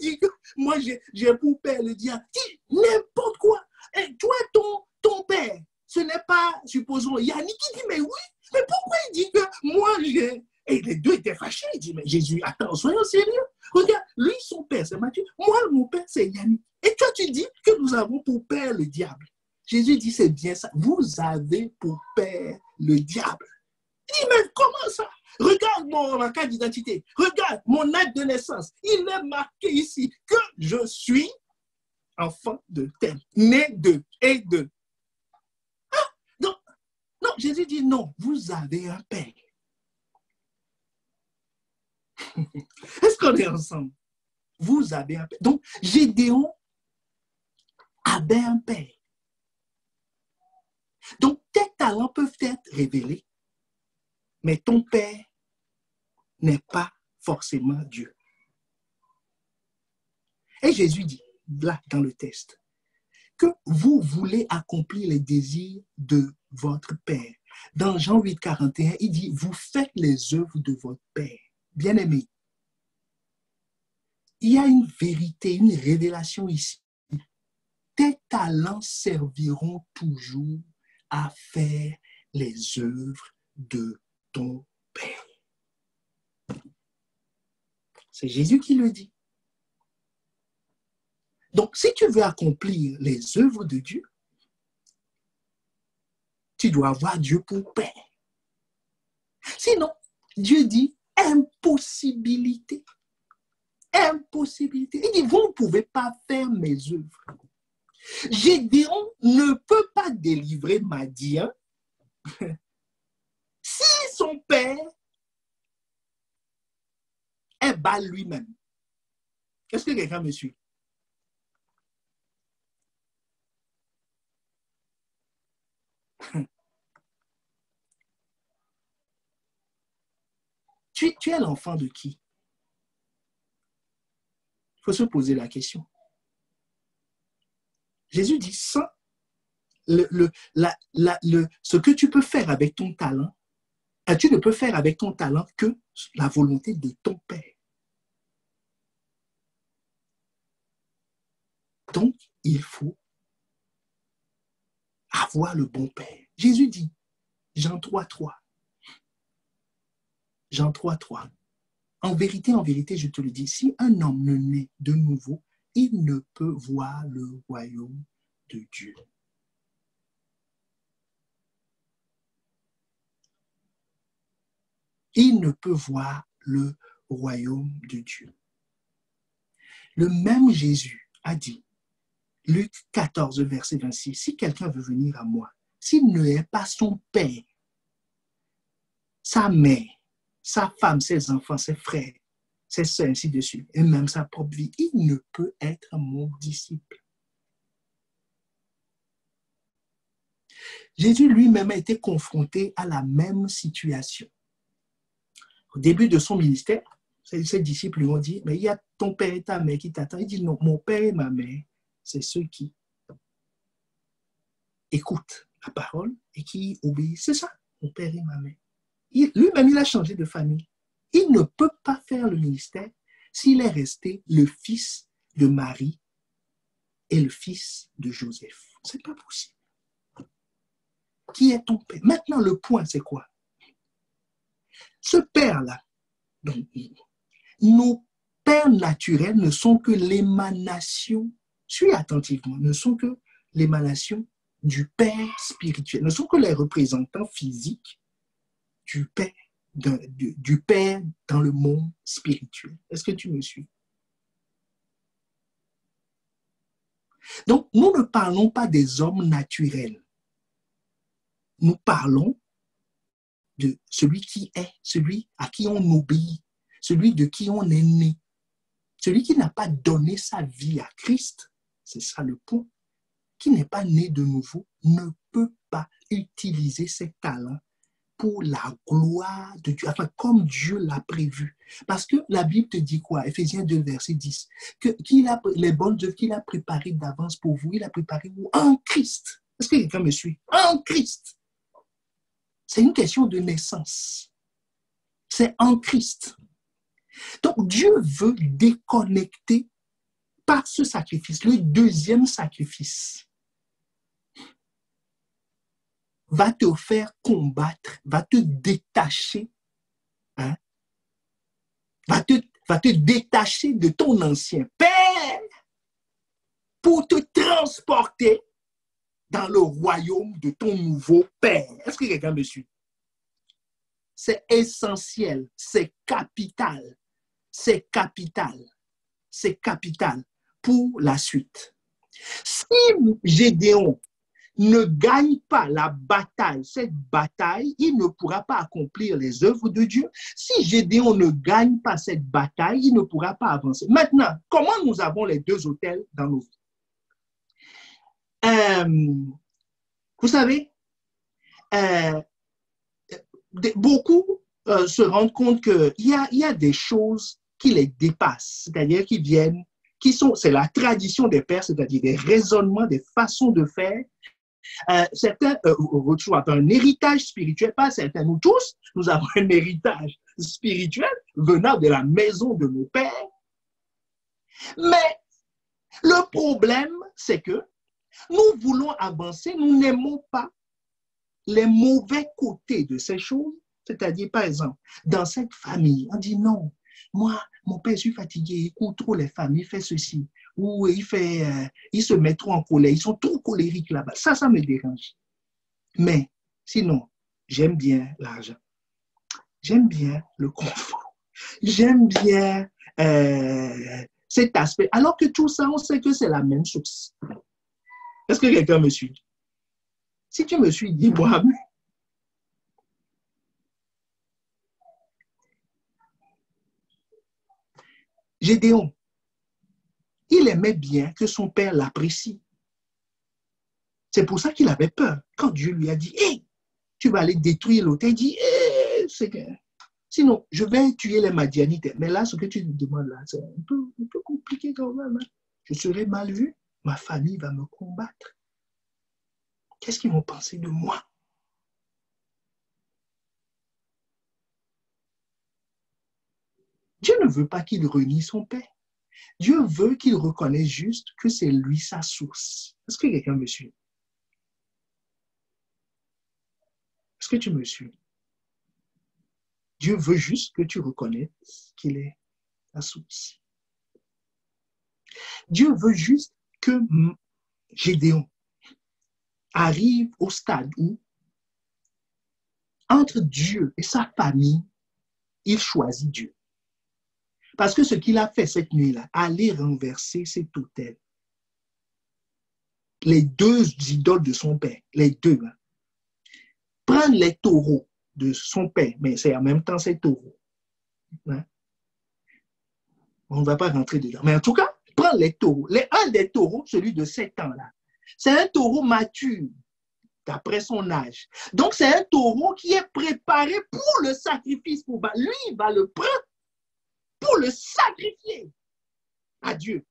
dit que moi, j'ai pour père le diable? Il dit, n'importe quoi. Et toi, ton père, ce n'est pas, supposons, Yannick qui dit, mais oui, mais pourquoi il dit que moi, j'ai... Et les deux étaient fâchés. Il dit, mais Jésus, attends, soyons sérieux. Regarde, lui, son père, c'est Matthieu. Moi, mon père, c'est Yannick. Et toi, tu dis que nous avons pour père le diable. Jésus dit, c'est bien ça. Vous avez pour père le diable. Il dit, mais comment ça? Regarde ma carte d'identité. Regarde mon acte de naissance. Il est marqué ici que je suis enfant de tel, né de et de. Ah, non, Jésus dit, non, vous avez un père. Est-ce qu'on est ensemble? Vous avez un père. Donc, Gédéon avait un père. Donc, tes talents peuvent être révélés, mais ton père n'est pas forcément Dieu. Et Jésus dit, là, dans le texte, que vous voulez accomplir les désirs de votre père. Dans Jean 8, 41, il dit, vous faites les œuvres de votre père. Bien-aimé, il y a une vérité, une révélation ici. Tes talents serviront toujours à faire les œuvres de ton Père. C'est Jésus qui le dit. Donc, si tu veux accomplir les œuvres de Dieu, tu dois avoir Dieu pour père. Sinon, Dieu dit impossibilité. Impossibilité. Il dit, vous ne pouvez pas faire mes œuvres. Gédéon ne peut pas délivrer Madian si son père est Baal lui-même. Est-ce que quelqu'un me suit? Tu es l'enfant de qui? Il faut se poser la question. Jésus dit, sans ce que tu peux faire avec ton talent, tu ne peux faire avec ton talent que la volonté de ton Père. Donc, il faut avoir le bon Père. Jésus dit, Jean 3,3. Jean 3,3. En vérité, je te le dis, si un homme ne naît de nouveau, il ne peut voir le royaume de Dieu. Il ne peut voir le royaume de Dieu. Le même Jésus a dit, Luc 14, verset 26, si quelqu'un veut venir à moi, s'il ne est pas son père, sa mère, sa femme, ses enfants, ses frères, ses soeurs, ainsi de suite, et même sa propre vie, il ne peut être mon disciple. Jésus lui-même a été confronté à la même situation. Au début de son ministère, ses disciples lui ont dit, mais il y a ton père et ta mère qui t'attendent. Il dit, non, mon père et ma mère, c'est ceux qui écoutent la parole et qui obéissent. C'est ça, mon père et ma mère. Lui-même, il a changé de famille. Il ne peut pas faire le ministère s'il est resté le fils de Marie et le fils de Joseph. Ce n'est pas possible. Qui est ton père? Maintenant, le point, c'est quoi? Ce père-là, nos pères naturels ne sont que l'émanation, suis attentivement, ne sont que l'émanation du Père spirituel, ne sont que les représentants physiques du Père, du Père dans le monde spirituel. Est-ce que tu me suis? Donc, nous ne parlons pas des hommes naturels. Nous parlons de celui qui est, celui à qui on obéit, celui de qui on est né, celui qui n'a pas donné sa vie à Christ, c'est ça le point, qui n'est pas né de nouveau, ne peut pas utiliser ses talents pour la gloire de Dieu, enfin, comme Dieu l'a prévu. Parce que la Bible te dit quoi? Éphésiens 2, verset 10, que les bonnes œuvres qu'il a préparées d'avance pour vous, il a préparé vous en Christ. Est-ce que quelqu'un me suit? En Christ. C'est une question de naissance. C'est en Christ. Donc, Dieu veut déconnecter par ce sacrifice. Le deuxième sacrifice va te faire combattre, va te détacher, hein? va te détacher de ton ancien père pour te transporter dans le royaume de ton nouveau père. Est-ce que quelqu'un me suit? C'est essentiel, c'est capital, c'est capital, c'est capital pour la suite. Si Gédéon ne gagne pas la bataille, cette bataille, il ne pourra pas accomplir les œuvres de Dieu. Si Gédéon ne gagne pas cette bataille, il ne pourra pas avancer. Maintenant, comment nous avons les deux autels dans nos vies? Vous savez, beaucoup se rendent compte qu'il y a des choses qui les dépassent, c'est-à-dire qui viennent, c'est la tradition des pères, c'est-à-dire des raisonnements, des façons de faire. Certains reçoivent un héritage spirituel, pas certains, nous tous, nous avons un héritage spirituel venant de la maison de nos pères. Mais le problème, c'est que nous voulons avancer, nous n'aimons pas les mauvais côtés de ces choses. C'est-à-dire, par exemple, dans cette famille, on dit non, moi, mon père, je suis fatigué, il court trop les femmes, il fait ceci. Ou il se met trop en colère, ils sont trop colériques là-bas. Ça me dérange. Mais sinon, j'aime bien l'argent. J'aime bien le confort. J'aime bien cet aspect. Alors que tout ça, on sait que c'est la même chose. Est-ce que quelqu'un me suit? Si tu me suis, dis-moi. Gédéon, il aimait bien que son père l'apprécie. C'est pour ça qu'il avait peur. Quand Dieu lui a dit, hey, tu vas aller détruire l'autel, il dit, hey, sinon, je vais tuer les Madianites. Mais là, ce que tu me demandes là, c'est un peu compliqué quand même. Hein. Je serai mal vu, ma famille va me combattre. Qu'est-ce qu'ils vont penser de moi? Dieu ne veut pas qu'il renie son père. Dieu veut qu'il reconnaisse juste que c'est lui sa source. Est-ce que quelqu'un me suit? Est-ce que tu me suis? Dieu veut juste que tu reconnaisses qu'il est la source. Dieu veut juste que Gédéon arrive au stade où, entre Dieu et sa famille, il choisit Dieu. Parce que ce qu'il a fait cette nuit-là, aller renverser cet autel. Les deux idoles de son père, les deux, hein, prendre les taureaux de son père, mais c'est en même temps ces taureaux. Hein. On ne va pas rentrer dedans. Mais en tout cas, prendre les taureaux. Un des taureaux, celui de 7 ans-là, c'est un taureau mature, d'après son âge. Donc, c'est un taureau qui est préparé pour le sacrifice. Lui, il va le prendre pour le sacrifier à Dieu.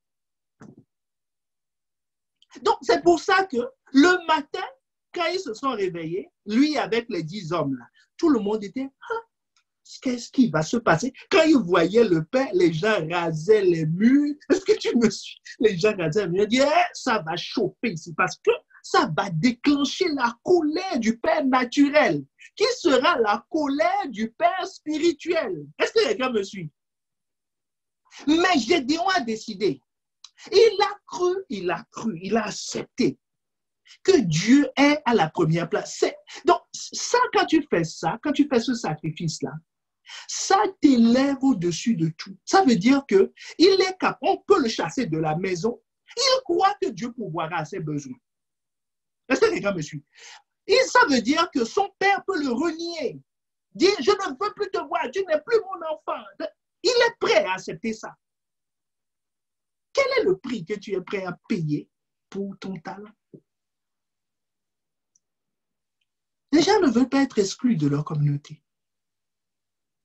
Donc, c'est pour ça que le matin, quand ils se sont réveillés, lui avec les 10 hommes, là, tout le monde était, ah, qu'est-ce qui va se passer? Quand ils voyaient le père, les gens rasaient les murs. Est-ce que tu me suis? Les gens rasaient les murs. Ils disaient, ça va chauffer ici parce que ça va déclencher la colère du père naturel, qui sera la colère du père spirituel. Est-ce que quelqu'un me suit? Mais Gédéon a décidé. Il a accepté que Dieu est à la première place. Donc, ça, quand tu fais ce sacrifice-là, ça t'élève au-dessus de tout. Ça veut dire qu'il est capable, on peut le chasser de la maison, il croit que Dieu pourvoira à ses besoins. Est-ce que quelqu'un me suit? Et ça veut dire que son père peut le renier. Dire, je ne veux plus te voir, tu n'es plus mon enfant. Il est prêt à accepter ça. Quel est le prix que tu es prêt à payer pour ton talent? Les gens ne veulent pas être exclus de leur communauté.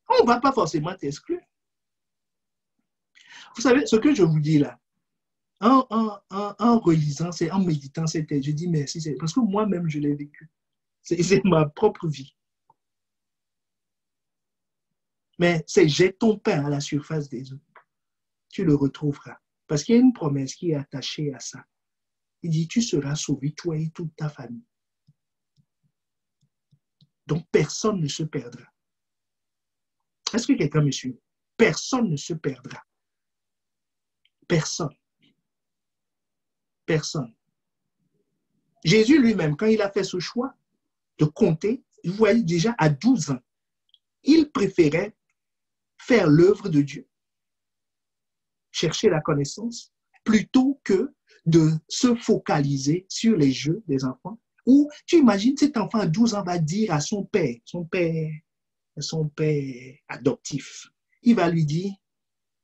On ne va pas forcément t'exclure. Vous savez, ce que je vous dis là, en relisant, en méditant ces textes, je dis merci, parce que moi-même, je l'ai vécu. C'est ma propre vie. Mais c'est jette ton pain à la surface des eaux. Tu le retrouveras. Parce qu'il y a une promesse qui est attachée à ça. Il dit, tu seras sauvé, toi et toute ta famille. Donc, personne ne se perdra. Est-ce que quelqu'un me suit? Personne ne se perdra. Personne. Personne. Jésus lui-même, quand il a fait ce choix de compter, vous voyez déjà à 12 ans, il préférait faire l'œuvre de Dieu, chercher la connaissance, plutôt que de se focaliser sur les jeux des enfants. Ou tu imagines cet enfant à 12 ans va dire à son père adoptif, il va lui dire,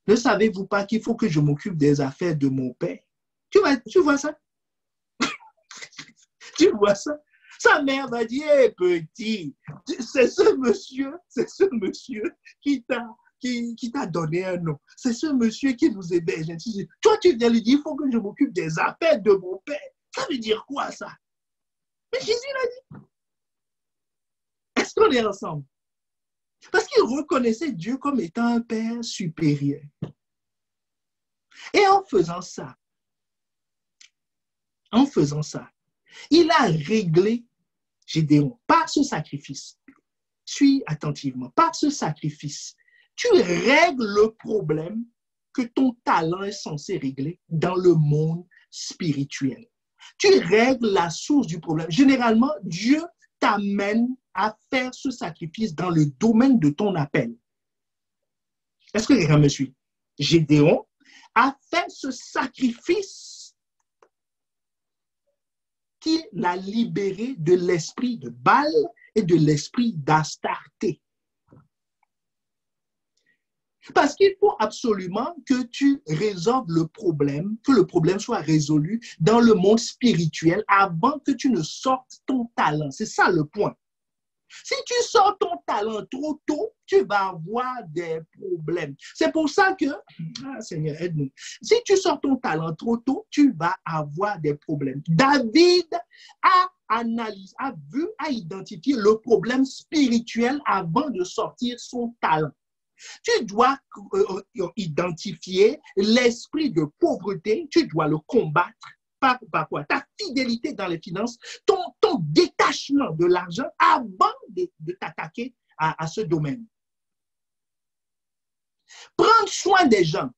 ne savez-vous pas qu'il faut que je m'occupe des affaires de mon père? Tu vois ça? Tu vois ça? Sa mère va dire, hey, petit, c'est ce monsieur qui t'a donné un nom. C'est ce monsieur qui nous héberge. Toi, tu viens lui dire, il faut que je m'occupe des affaires de mon père. Ça veut dire quoi, ça? Mais Jésus l'a dit. Est-ce qu'on est ensemble? Parce qu'il reconnaissait Dieu comme étant un père supérieur. Et en faisant ça, il a réglé Gédéon par ce sacrifice. Suis attentivement, par ce sacrifice, Tu règles le problème que ton talent est censé régler dans le monde spirituel. Tu règles la source du problème. Généralement, Dieu t'amène à faire ce sacrifice dans le domaine de ton appel. Est-ce que quelqu'un me suit? Gédéon a fait ce sacrifice qui l'a libéré de l'esprit de Baal et de l'esprit d'Astarté. Parce qu'il faut absolument que tu résolves le problème, que le problème soit résolu dans le monde spirituel avant que tu ne sortes ton talent. C'est ça le point. Si tu sors ton talent trop tôt, tu vas avoir des problèmes. C'est pour ça que, Seigneur, aide-nous. Si tu sors ton talent trop tôt, tu vas avoir des problèmes. David a identifié le problème spirituel avant de sortir son talent. Tu dois identifier l'esprit de pauvreté, tu dois le combattre par quoi? Ta fidélité dans les finances, ton détachement de l'argent avant de t'attaquer à ce domaine. Prendre soin des gens.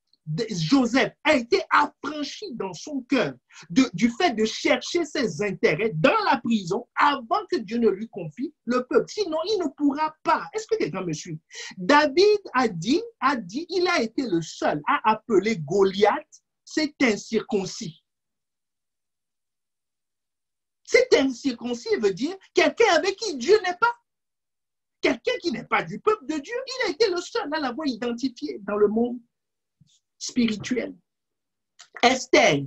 Joseph a été affranchi dans son cœur du fait de chercher ses intérêts dans la prison avant que Dieu ne lui confie le peuple. Sinon, il ne pourra pas. Est-ce que quelqu'un me suit? David a dit, il a été le seul à appeler Goliath, c'est incirconcis. C'est incirconcis veut dire quelqu'un avec qui Dieu n'est pas. Quelqu'un qui n'est pas du peuple de Dieu, il a été le seul à l'avoir identifié dans le monde spirituel. Esther,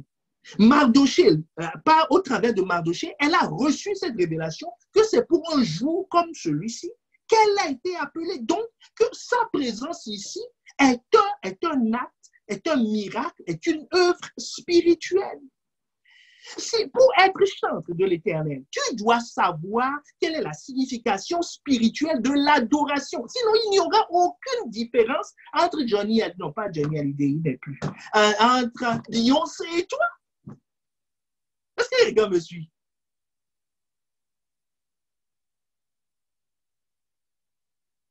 Mardoché, pas au travers de Mardoché, elle a reçu cette révélation que c'est pour un jour comme celui-ci qu'elle a été appelée. Donc, que sa présence ici est un acte, est un miracle, est une œuvre spirituelle. Pour être chantre de l'Éternel, tu dois savoir quelle est la signification spirituelle de l'adoration. Sinon, il n'y aura aucune différence entre Johnny Hallyday, non pas Johnny Hallyday, il n'est plus, entre Beyoncé et toi. Est-ce que les gars me suivent?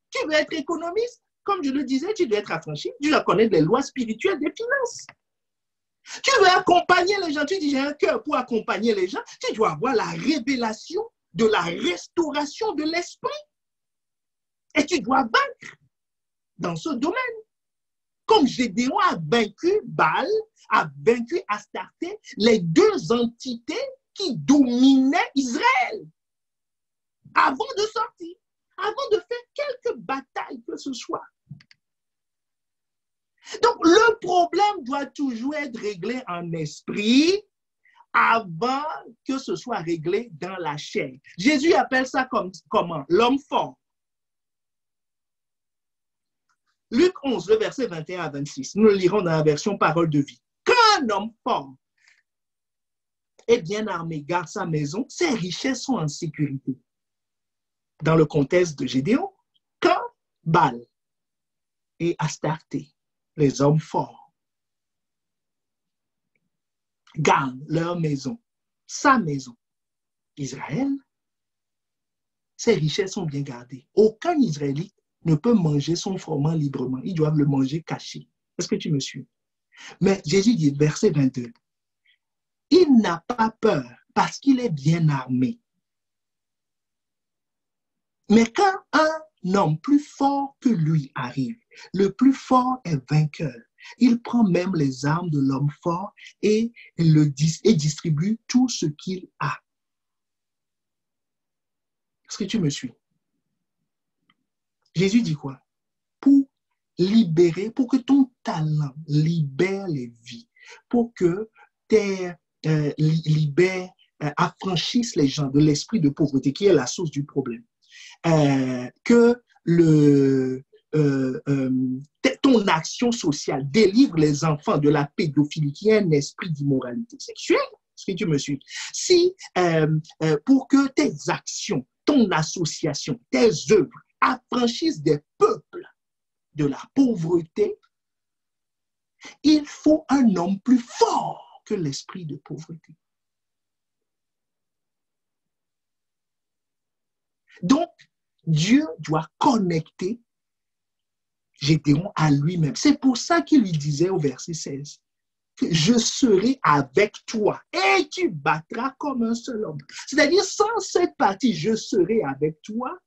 Tu veux être économiste? Comme je le disais, tu dois être affranchi, tu dois connaître les lois spirituelles des finances. Tu veux accompagner les gens, tu dis j'ai un cœur pour accompagner les gens, tu dois avoir la révélation de la restauration de l'esprit. Et tu dois vaincre dans ce domaine. Comme Gédéon a vaincu Baal, a vaincu Astarté, les deux entités qui dominaient Israël. Avant de sortir, avant de faire quelques batailles que ce soit. Donc, le problème doit toujours être réglé en esprit avant que ce soit réglé dans la chair. Jésus appelle ça comment? L'homme fort. Luc 11, le verset 21 à 26. Nous le lirons dans la version Parole de vie. Quand un homme fort est bien armé, garde sa maison, ses richesses sont en sécurité. Dans le contexte de Gédéon, quand Baal et Astarté, les hommes forts, gardent leur maison, sa maison, Israël, ses richesses sont bien gardées. Aucun Israélite ne peut manger son froment librement. Ils doivent le manger caché. Est-ce que tu me suis? Mais Jésus dit, verset 22, il n'a pas peur parce qu'il est bien armé. Mais quand un homme plus fort que lui arrive, le plus fort est vainqueur. Il prend même les armes de l'homme fort et distribue tout ce qu'il a. Est-ce que tu me suis? Jésus dit quoi? Pour libérer, pour que ton talent libère les vies, pour que affranchisse les gens de l'esprit de pauvreté qui est la source du problème. Que ton action sociale délivre les enfants de la pédophilie qui est un esprit d'immoralité sexuelle. Est-ce que tu me suis? Si, pour que tes actions, ton association, tes œuvres affranchissent des peuples de la pauvreté, il faut un homme plus fort que l'esprit de pauvreté. Donc, Dieu doit connecter Gédéon à lui-même. C'est pour ça qu'il lui disait au verset 16, que je serai avec toi et tu battras comme un seul homme. C'est-à-dire, sans cette partie, je serai avec toi,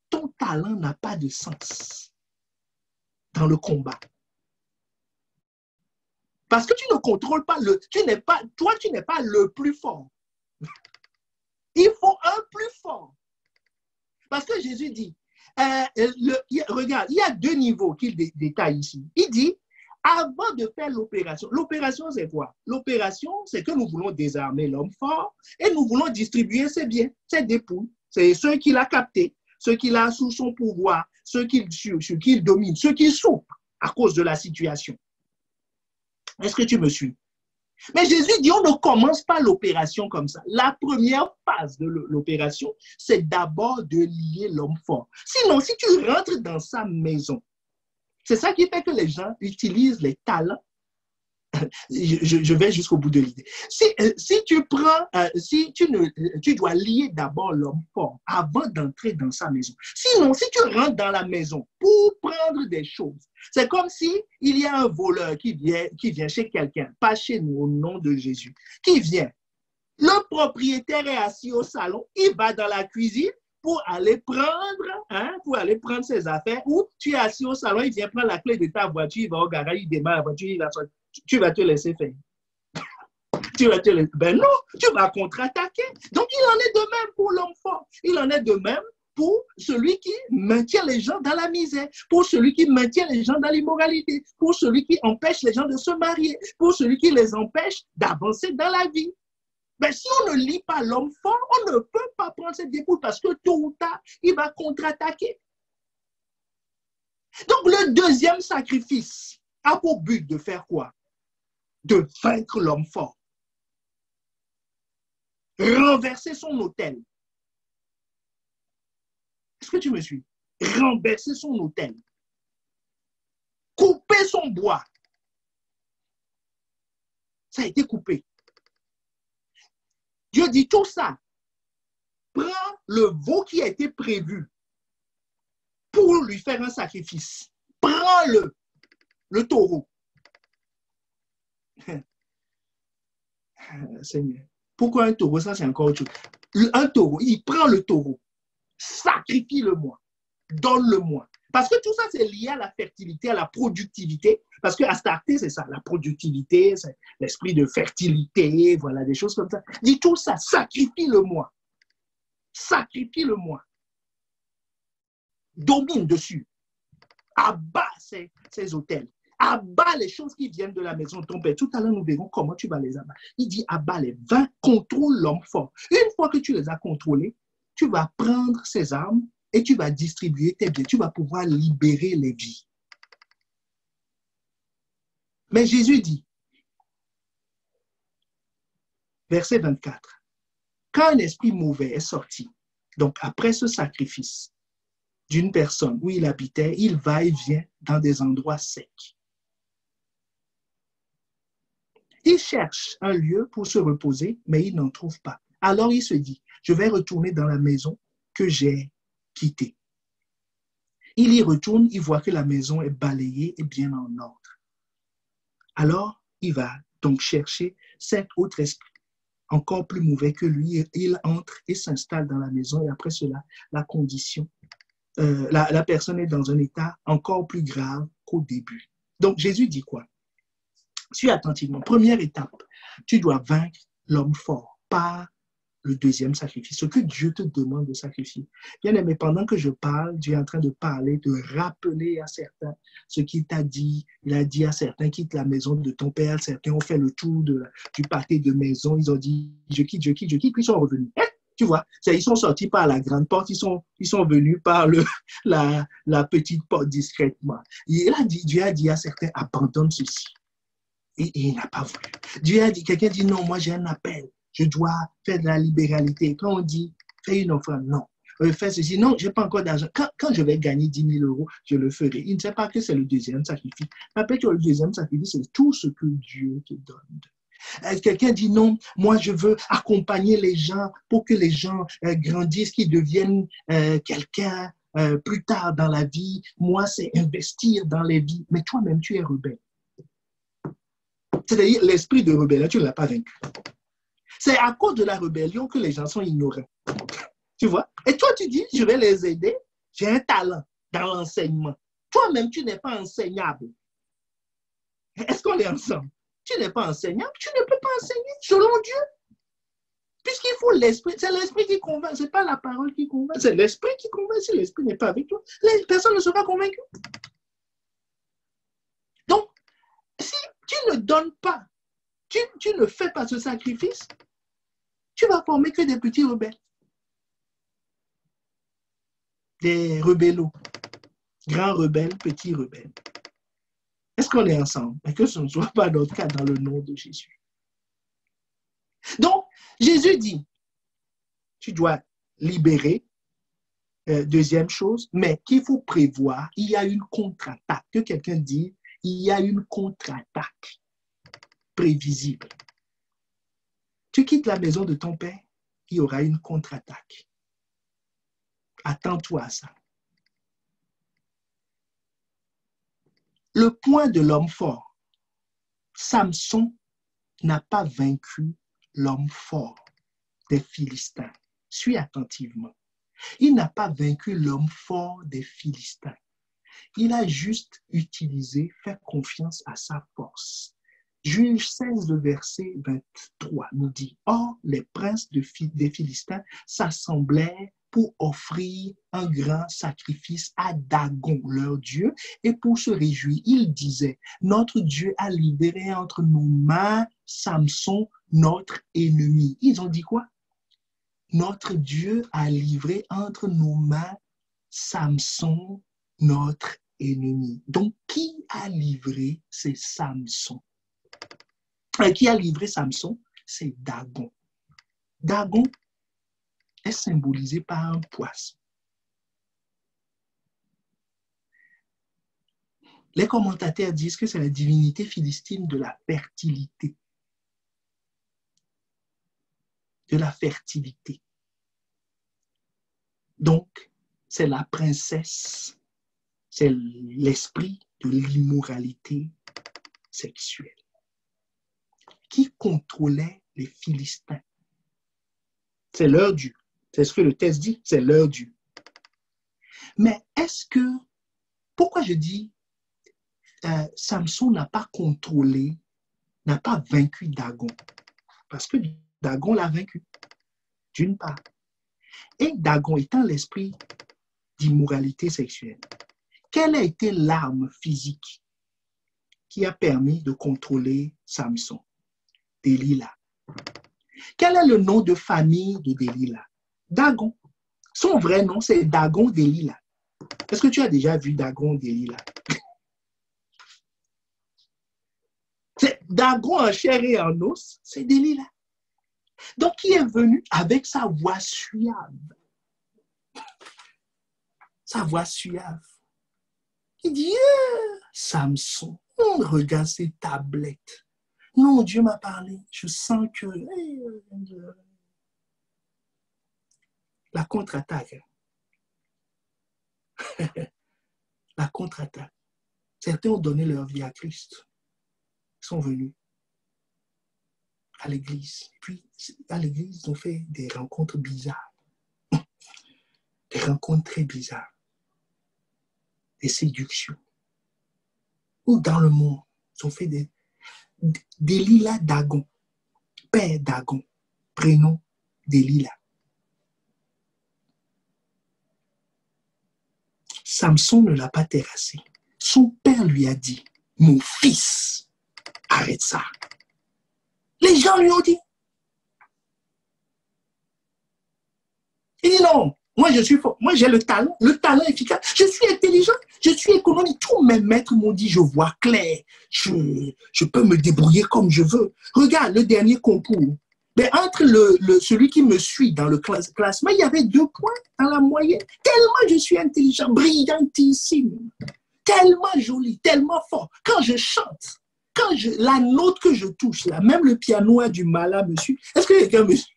ton talent n'a pas de sens dans le combat. Parce que tu ne contrôles pas tu n'es pas le plus fort. Il faut un plus fort. Parce que Jésus dit, regarde, il y a deux niveaux qu'il détaille ici. Il dit, avant de faire l'opération c'est quoi? L'opération, c'est que nous voulons désarmer l'homme fort et nous voulons distribuer ses biens, ses dépouilles. C'est ceux qu'il a captés, ceux qu'il a sous son pouvoir, ceux qu'il domine, ceux qui souffrent à cause de la situation. Est-ce que tu me suis? Mais Jésus dit, on ne commence pas l'opération comme ça. La première phase de l'opération, c'est d'abord de lier l'homme fort. Sinon, si tu rentres dans sa maison, c'est ça qui fait que les gens utilisent les talents. Je vais jusqu'au bout de l'idée. Si tu dois lier d'abord l'homme fort avant d'entrer dans sa maison. Sinon, si tu rentres dans la maison pour prendre des choses, c'est comme si il y a un voleur qui vient chez quelqu'un, pas chez nous, au nom de Jésus, qui vient. Le propriétaire est assis au salon, il va dans la cuisine pour aller prendre ses affaires, ou tu es assis au salon, il vient prendre la clé de ta voiture, il va au garage, il démarre la voiture, tu vas te laisser faire. Ben non, tu vas contre-attaquer. Donc, il en est de même pour l'homme fort. Il en est de même pour celui qui maintient les gens dans la misère, pour celui qui maintient les gens dans l'immoralité, pour celui qui empêche les gens de se marier, pour celui qui les empêche d'avancer dans la vie. Ben, si on ne lit pas l'homme fort, on ne peut pas prendre cette dépouille parce que tôt ou tard, il va contre-attaquer. Donc, le deuxième sacrifice a pour but de faire quoi? De vaincre l'homme fort. Renverser son autel. Est-ce que tu me suis? Renverser son autel. Couper son bois. Ça a été coupé. Dieu dit tout ça. Prends le veau qui a été prévu pour lui faire un sacrifice. Prends le taureau. Seigneur, pourquoi un taureau? Ça, c'est encore autre chose. Un taureau, il prend le taureau. Sacrifie-le-moi. Donne-le-moi. Parce que tout ça, c'est lié à la fertilité, à la productivité. Parce que Astarté, c'est ça, la productivité, c'est l'esprit de fertilité, voilà, des choses comme ça. Dis tout ça, sacrifie-le-moi. Sacrifie-le-moi. Domine dessus. Abat ces autels. Abat les choses qui viennent de la maison de ton père. Tout à l'heure, nous verrons comment tu vas les abattre. Il dit abat les 20, contrôle l'homme fort. Une fois que tu les as contrôlés, tu vas prendre ces armes et tu vas distribuer tes biens. Tu vas pouvoir libérer les vies. Mais Jésus dit, verset 24, quand un esprit mauvais est sorti, donc après ce sacrifice d'une personne où il habitait, il va et vient dans des endroits secs. Il cherche un lieu pour se reposer, mais il n'en trouve pas. Alors il se dit, je vais retourner dans la maison que j'ai quittée. Il y retourne, il voit que la maison est balayée et bien en ordre. Alors, il va donc chercher cet autre esprit, encore plus mauvais que lui. Il entre et s'installe dans la maison et après cela, la personne est dans un état encore plus grave qu'au début. Donc, Jésus dit quoi? Suis attentivement. Première étape, tu dois vaincre l'homme fort par le deuxième sacrifice, ce que Dieu te demande de sacrifier. Bien aimé, pendant que je parle, Dieu est en train de parler, de rappeler à certains ce qu'il t'a dit. Il a dit à certains, quitte la maison de ton père. Certains ont fait le tour du pâté de maison. Ils ont dit, je quitte, puis ils sont revenus. Tu vois, ils sont sortis par la grande porte, ils sont venus par la petite porte discrètement. Dieu a dit à certains, abandonne ceci. Et il n'a pas voulu. Dieu a dit, quelqu'un dit, non, moi j'ai un appel. Je dois faire de la libéralité. Quand on dit, fais une offrande, non. Fais ceci, non, je n'ai pas encore d'argent. Quand je vais gagner 10 000 €, je le ferai. Il ne sait pas que c'est le deuxième sacrifice. Après que le deuxième sacrifice, c'est tout ce que Dieu te donne. Quelqu'un dit non, moi je veux accompagner les gens pour que les gens grandissent, qu'ils deviennent quelqu'un plus tard dans la vie, moi, c'est investir dans les vies. Mais toi-même, tu es rebelle. C'est-à-dire, l'esprit de rébellion, tu ne l'as pas vaincu. C'est à cause de la rébellion que les gens sont ignorants. Tu vois? Et toi, tu dis, je vais les aider. J'ai un talent dans l'enseignement. Toi-même, tu n'es pas enseignable. Est-ce qu'on est ensemble? Tu n'es pas enseignable, tu ne peux pas enseigner selon Dieu. Puisqu'il faut l'esprit, c'est l'esprit qui convainc, ce n'est pas la parole qui convainc, c'est l'esprit qui convainc. Si l'esprit n'est pas avec toi, personne ne sera convaincu. Donc, si tu ne donnes pas, tu ne fais pas ce sacrifice, tu vas former que des petits rebelles. Des rebellos. Grands rebelles, petits rebelles. Est-ce qu'on est ensemble? Et que ce ne soit pas notre cas dans le nom de Jésus. Donc, Jésus dit, tu dois libérer, deuxième chose, mais qu'il faut prévoir, il y a une contre-attaque. Que quelqu'un dit, il y a une contre-attaque prévisible. Tu quittes la maison de ton père, il y aura une contre-attaque. Attends-toi à ça. Le point de l'homme fort, Samson n'a pas vaincu l'homme fort des Philistins. Suis attentivement. Il n'a pas vaincu l'homme fort des Philistins. Il a juste utilisé, fait confiance à sa force. Juge 16, le verset 23 nous dit, « Or, les princes des Philistins s'assemblaient pour offrir un grand sacrifice à Dagon, leur Dieu, et pour se réjouir, ils disaient, « Notre Dieu a libéré entre nos mains Samson, notre ennemi. » Ils ont dit quoi? Notre Dieu a livré entre nos mains Samson, notre ennemi. Donc, qui a livré? C'est Samson. Qui a livré Samson? C'est Dagon. Dagon est symbolisé par un poisson. Les commentateurs disent que c'est la divinité philistine de la fertilité. De la fertilité. Donc, c'est la princesse, c'est l'esprit de l'immoralité sexuelle qui contrôlait les Philistins. C'est leur Dieu. C'est ce que le texte dit, c'est leur Dieu. Mais est-ce que, pourquoi je dis Samson n'a pas contrôlé, n'a pas vaincu Dagon? Parce que Dagon l'a vaincu, d'une part. Et Dagon étant l'esprit d'immoralité sexuelle, quelle a été l'arme physique qui a permis de contrôler Samson? Delilah. Quel est le nom de famille de Delilah? Dagon. Son vrai nom, c'est Dagon Delilah. Est-ce que tu as déjà vu Dagon Delilah? C'est Dagon en chair et en os, c'est Delilah. Donc, il est venu avec sa voix suave. Sa voix suave. Il dit, Samson, on regarde ces tablettes. Non, Dieu m'a parlé. Je sens que... La contre-attaque. La contre-attaque. Certains ont donné leur vie à Christ. Ils sont venus à l'église. Puis, à l'église, ils ont fait des rencontres bizarres. Des rencontres très bizarres. Des séductions. Ou dans le monde, ils ont fait des Delilah Dagon. Père Dagon. Prénom Delilah. Samson ne l'a pas terrassé. Son père lui a dit, mon fils, arrête ça. Les gens lui ont dit. Il dit non, moi je suis fort, moi j'ai le talent efficace, je suis intelligent, je suis économique. Tous mes maîtres m'ont dit, je vois clair, je peux me débrouiller comme je veux. Regarde le dernier concours. Mais entre celui qui me suit dans le classement, il y avait 2 points dans la moyenne. Tellement je suis intelligent, brillantissime, tellement joli, tellement fort. Quand je chante, la note que je touche, là, même le piano a du mal à me suivre. Est-ce que quelqu'un me suit?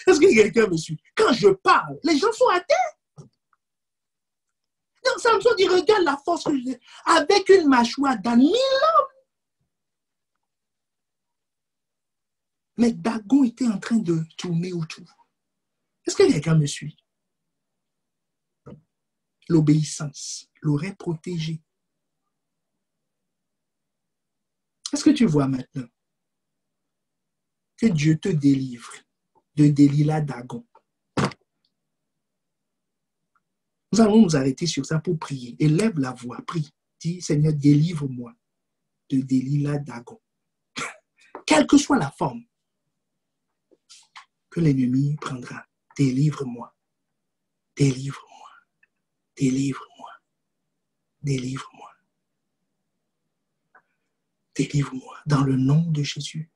Est-ce que quelqu'un me suit? Quand je parle, les gens sont à terre. Samson dit, regarde la force que j'ai. Avec une mâchoire d'âne, 1000 hommes. Mais Dagon était en train de tourner autour. Est-ce que quelqu'un me suit? L'obéissance l'aurait protégé. Est-ce que tu vois maintenant que Dieu te délivre de Delilah Dagon? Nous allons nous arrêter sur ça pour prier. Élève la voix, prie. Dis, Seigneur, délivre-moi de Delilah Dagon. Quelle que soit la forme que l'ennemi prendra, délivre-moi, délivre-moi, délivre-moi, délivre-moi, délivre-moi, dans le nom de Jésus.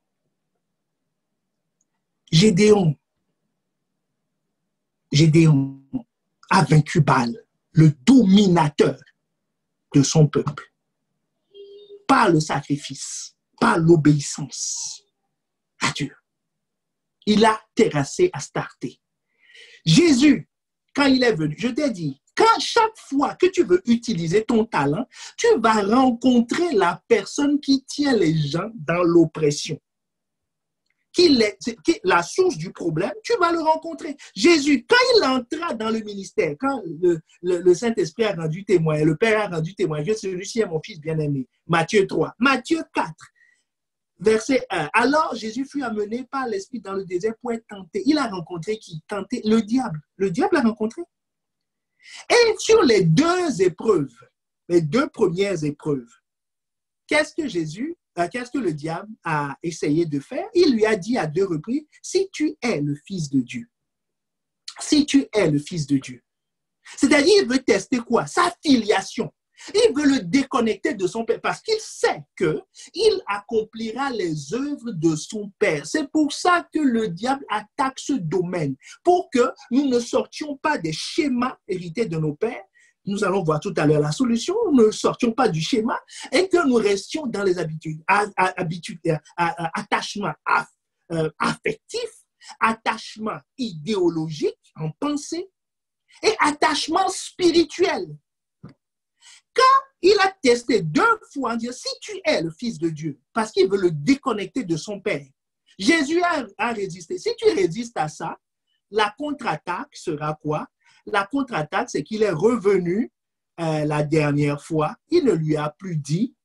Gédéon a vaincu Baal, le dominateur de son peuple, par le sacrifice, par l'obéissance à Dieu. Il a terrassé Astarté. Jésus, quand il est venu, je t'ai dit, quand chaque fois que tu veux utiliser ton talent, tu vas rencontrer la personne qui tient les gens dans l'oppression. Qui est la source du problème, tu vas le rencontrer. Jésus, quand il entra dans le ministère, quand le Saint-Esprit a rendu témoin, le Père a rendu témoin, celui-ci est mon fils bien-aimé, Matthieu 3, Matthieu 4, verset 1. Alors Jésus fut amené par l'Esprit dans le désert pour être tenté. Il a rencontré qui? Tenté le diable. Le diable l'a rencontré. Et sur les deux épreuves, les deux premières épreuves, qu'est-ce que le diable a essayé de faire? Il lui a dit à deux reprises, si tu es le Fils de Dieu, si tu es le Fils de Dieu. C'est-à-dire, il veut tester quoi? Sa filiation. Il veut le déconnecter de son père parce qu'il sait qu'il accomplira les œuvres de son père. C'est pour ça que le diable attaque ce domaine, pour que nous ne sortions pas des schémas hérités de nos pères. Nous allons voir tout à l'heure la solution. Nous ne sortions pas du schéma et que nous restions dans les habitudes, attachement affectif, attachement idéologique en pensée et attachement spirituel. Quand il a testé deux fois en disant, si tu es le Fils de Dieu, parce qu'il veut le déconnecter de son Père, Jésus a résisté. Si tu résistes à ça, la contre-attaque sera quoi? La contre-attaque, c'est qu'il est revenu la dernière fois. Il ne lui a plus dit,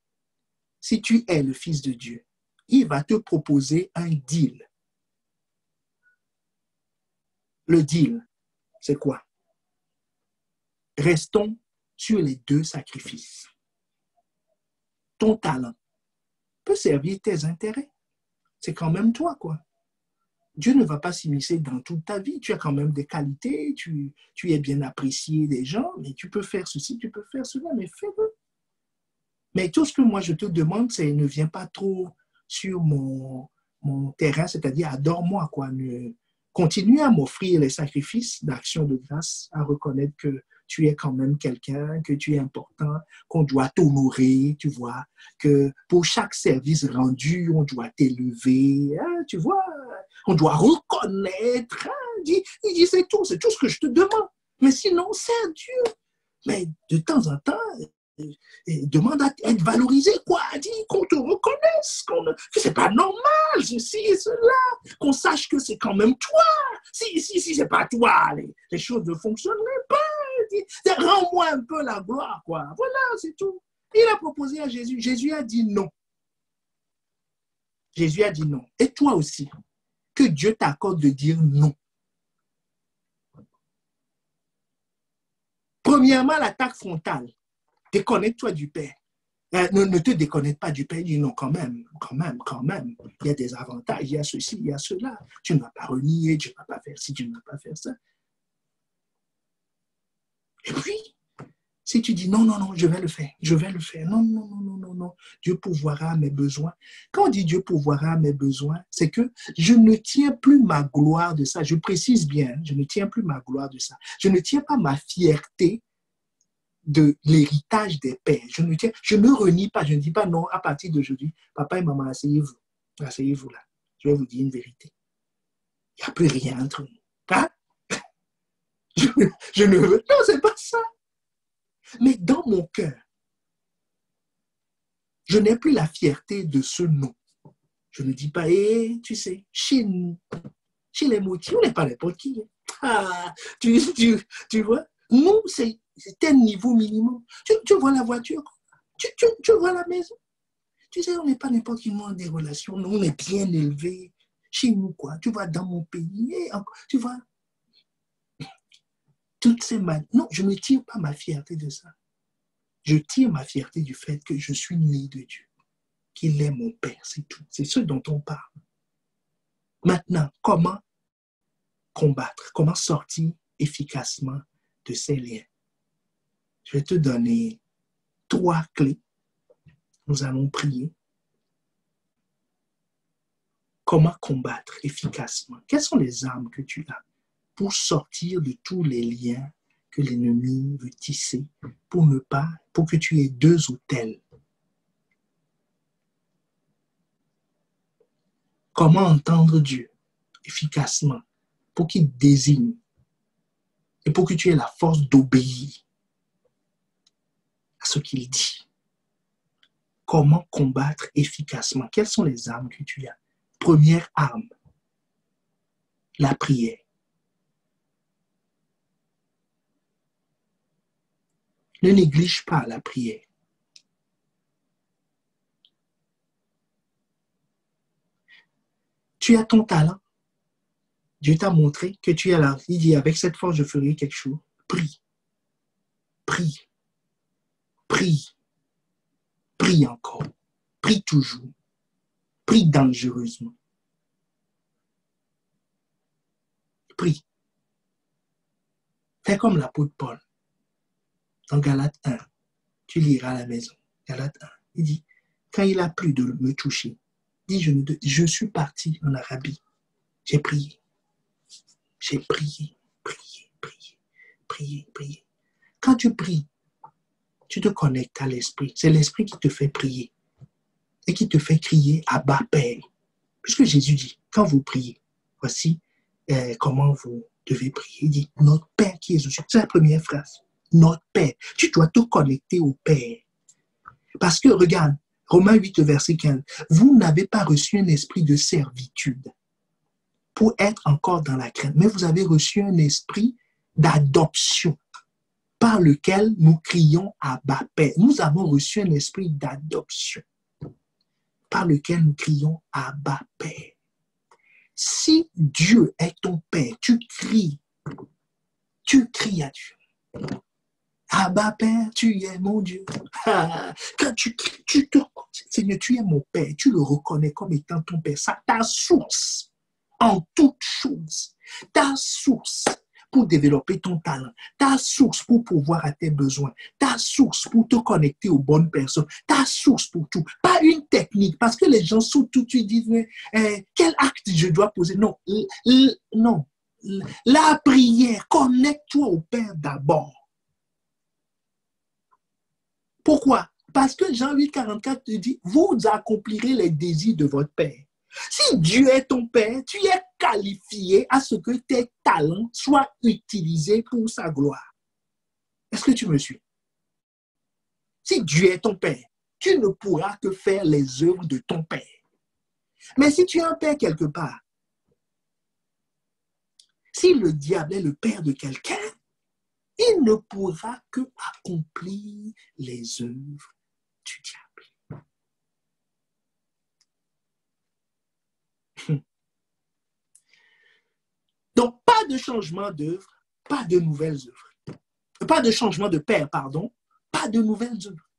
si tu es le Fils de Dieu, il va te proposer un deal. Le deal, c'est quoi? Restons sur les deux sacrifices. Ton talent peut servir tes intérêts. C'est quand même toi, quoi. Dieu ne va pas s'immiscer dans toute ta vie. Tu as quand même des qualités, tu es bien apprécié des gens, mais tu peux faire ceci, tu peux faire cela, mais fais-le. Mais tout ce que moi je te demande, c'est ne viens pas trop sur mon terrain, c'est-à-dire adore-moi, quoi. Continue à m'offrir les sacrifices d'action de grâce, à reconnaître que tu es quand même quelqu'un, que tu es important, qu'on doit t'honorer, tu vois, que pour chaque service rendu, on doit t'élever, hein, tu vois, on doit reconnaître. Hein, il dit c'est tout ce que je te demande. Mais sinon, c'est Dieu. Mais de temps en temps, demande à être valorisé, quoi. Dit qu'on te reconnaisse, que c'est pas normal, ceci et cela, qu'on sache que c'est quand même toi. Si c'est pas toi, les choses ne fonctionneraient pas. Rends-moi un peu la gloire, quoi. Voilà, c'est tout. Il a proposé à Jésus. Jésus a dit non. Jésus a dit non. Et toi aussi, que Dieu t'accorde de dire non. Premièrement, l'attaque frontale. Déconnecte-toi du Père. Ne te déconnecte pas du Père. Dis non, quand même. Il y a des avantages, il y a ceci, il y a cela. Tu ne vas pas renier, tu ne vas pas faire ci, tu ne vas pas faire ça. Et puis, si tu dis non, je vais le faire. Non, Dieu pourvoira à mes besoins. Quand on dit Dieu pourvoira à mes besoins, c'est que je ne tiens plus ma gloire de ça. Je précise bien, je ne tiens plus ma gloire de ça. Je ne tiens pas ma fierté de l'héritage des pères. Je ne renie pas, je ne dis pas non, à partir d'aujourd'hui, papa et maman, asseyez-vous là. Je vais vous dire une vérité. Il n'y a plus rien entre nous. Hein? Non, c'est pas ça. Mais dans mon cœur, je n'ai plus la fierté de ce nom. Je ne dis pas, tu sais, chez nous, chez les motifs, on n'est pas n'importe qui. Ah, tu vois, nous, c'est un niveau minimum. Tu vois la voiture, tu vois la maison. Tu sais, on n'est pas n'importe qui, nous, des relations. Nous, on est bien élevés. Chez nous, quoi. Tu vois, dans mon pays, tu vois, toutes ces manières. Non, je ne tire pas ma fierté de ça. Je tire ma fierté du fait que je suis né de Dieu, qu'il est mon Père, c'est tout. C'est ce dont on parle. Maintenant, comment combattre, comment sortir efficacement de ces liens? Je vais te donner 3 clés. Nous allons prier. Comment combattre efficacement? Quelles sont les armes que tu as pour sortir de tous les liens que l'ennemi veut tisser pour que tu aies 2 autels? Comment entendre Dieu efficacement pour qu'il désigne et pour que tu aies la force d'obéir à ce qu'il dit? Comment combattre efficacement? Quelles sont les armes que tu as? Première arme, la prière. Ne néglige pas la prière. Tu as ton talent. Dieu t'a montré que tu es là. Il dit, avec cette force, je ferai quelque chose. Prie. Prie. Prie. Prie encore. Prie toujours. Prie dangereusement. Prie. Fais comme l'apôtre Paul. Dans Galates 1, tu liras à la maison. Galates 1, il dit, quand il a plu de me toucher, il dit, je suis parti en Arabie. J'ai prié. J'ai prié, prié, prié, prié, prié. Quand tu pries, tu te connectes à l'esprit. C'est l'esprit qui te fait prier et qui te fait crier à bas Père. Puisque Jésus dit, quand vous priez, voici comment vous devez prier. Il dit, notre Père qui est aux cieux. C'est la première phrase. Notre Père. Tu dois te connecter au Père. Parce que, regarde, Romains 8, verset 15, vous n'avez pas reçu un esprit de servitude pour être encore dans la crainte, mais vous avez reçu un esprit d'adoption par lequel nous crions Abba Père. Nous avons reçu un esprit d'adoption par lequel nous crions Abba Père. Si Dieu est ton Père, tu cries à Dieu. Abba Père, tu es mon Dieu. Quand tu cries, Seigneur, tu es mon Père, tu le reconnais comme étant ton Père. Ça, ta source en toutes choses, ta source pour développer ton talent, ta source pour pouvoir à tes besoins, ta source pour te connecter aux bonnes personnes, ta source pour tout. Pas une technique, parce que les gens sont tout de suite disent, mais, quel acte je dois poser? Non, non. La prière, connecte-toi au Père d'abord. Pourquoi? Parce que Jean 8, 44 te dit, vous accomplirez les désirs de votre Père. Si Dieu est ton Père, tu es qualifié à ce que tes talents soient utilisés pour sa gloire. Est-ce que tu me suis? Si Dieu est ton Père, tu ne pourras que faire les œuvres de ton Père. Mais si tu as un Père quelque part, si le diable est le père de quelqu'un, il ne pourra que accomplir les œuvres du diable. Donc, pas de changement d'œuvre, pas de nouvelles œuvres. Pas de changement de père, pardon, pas de nouvelles œuvres.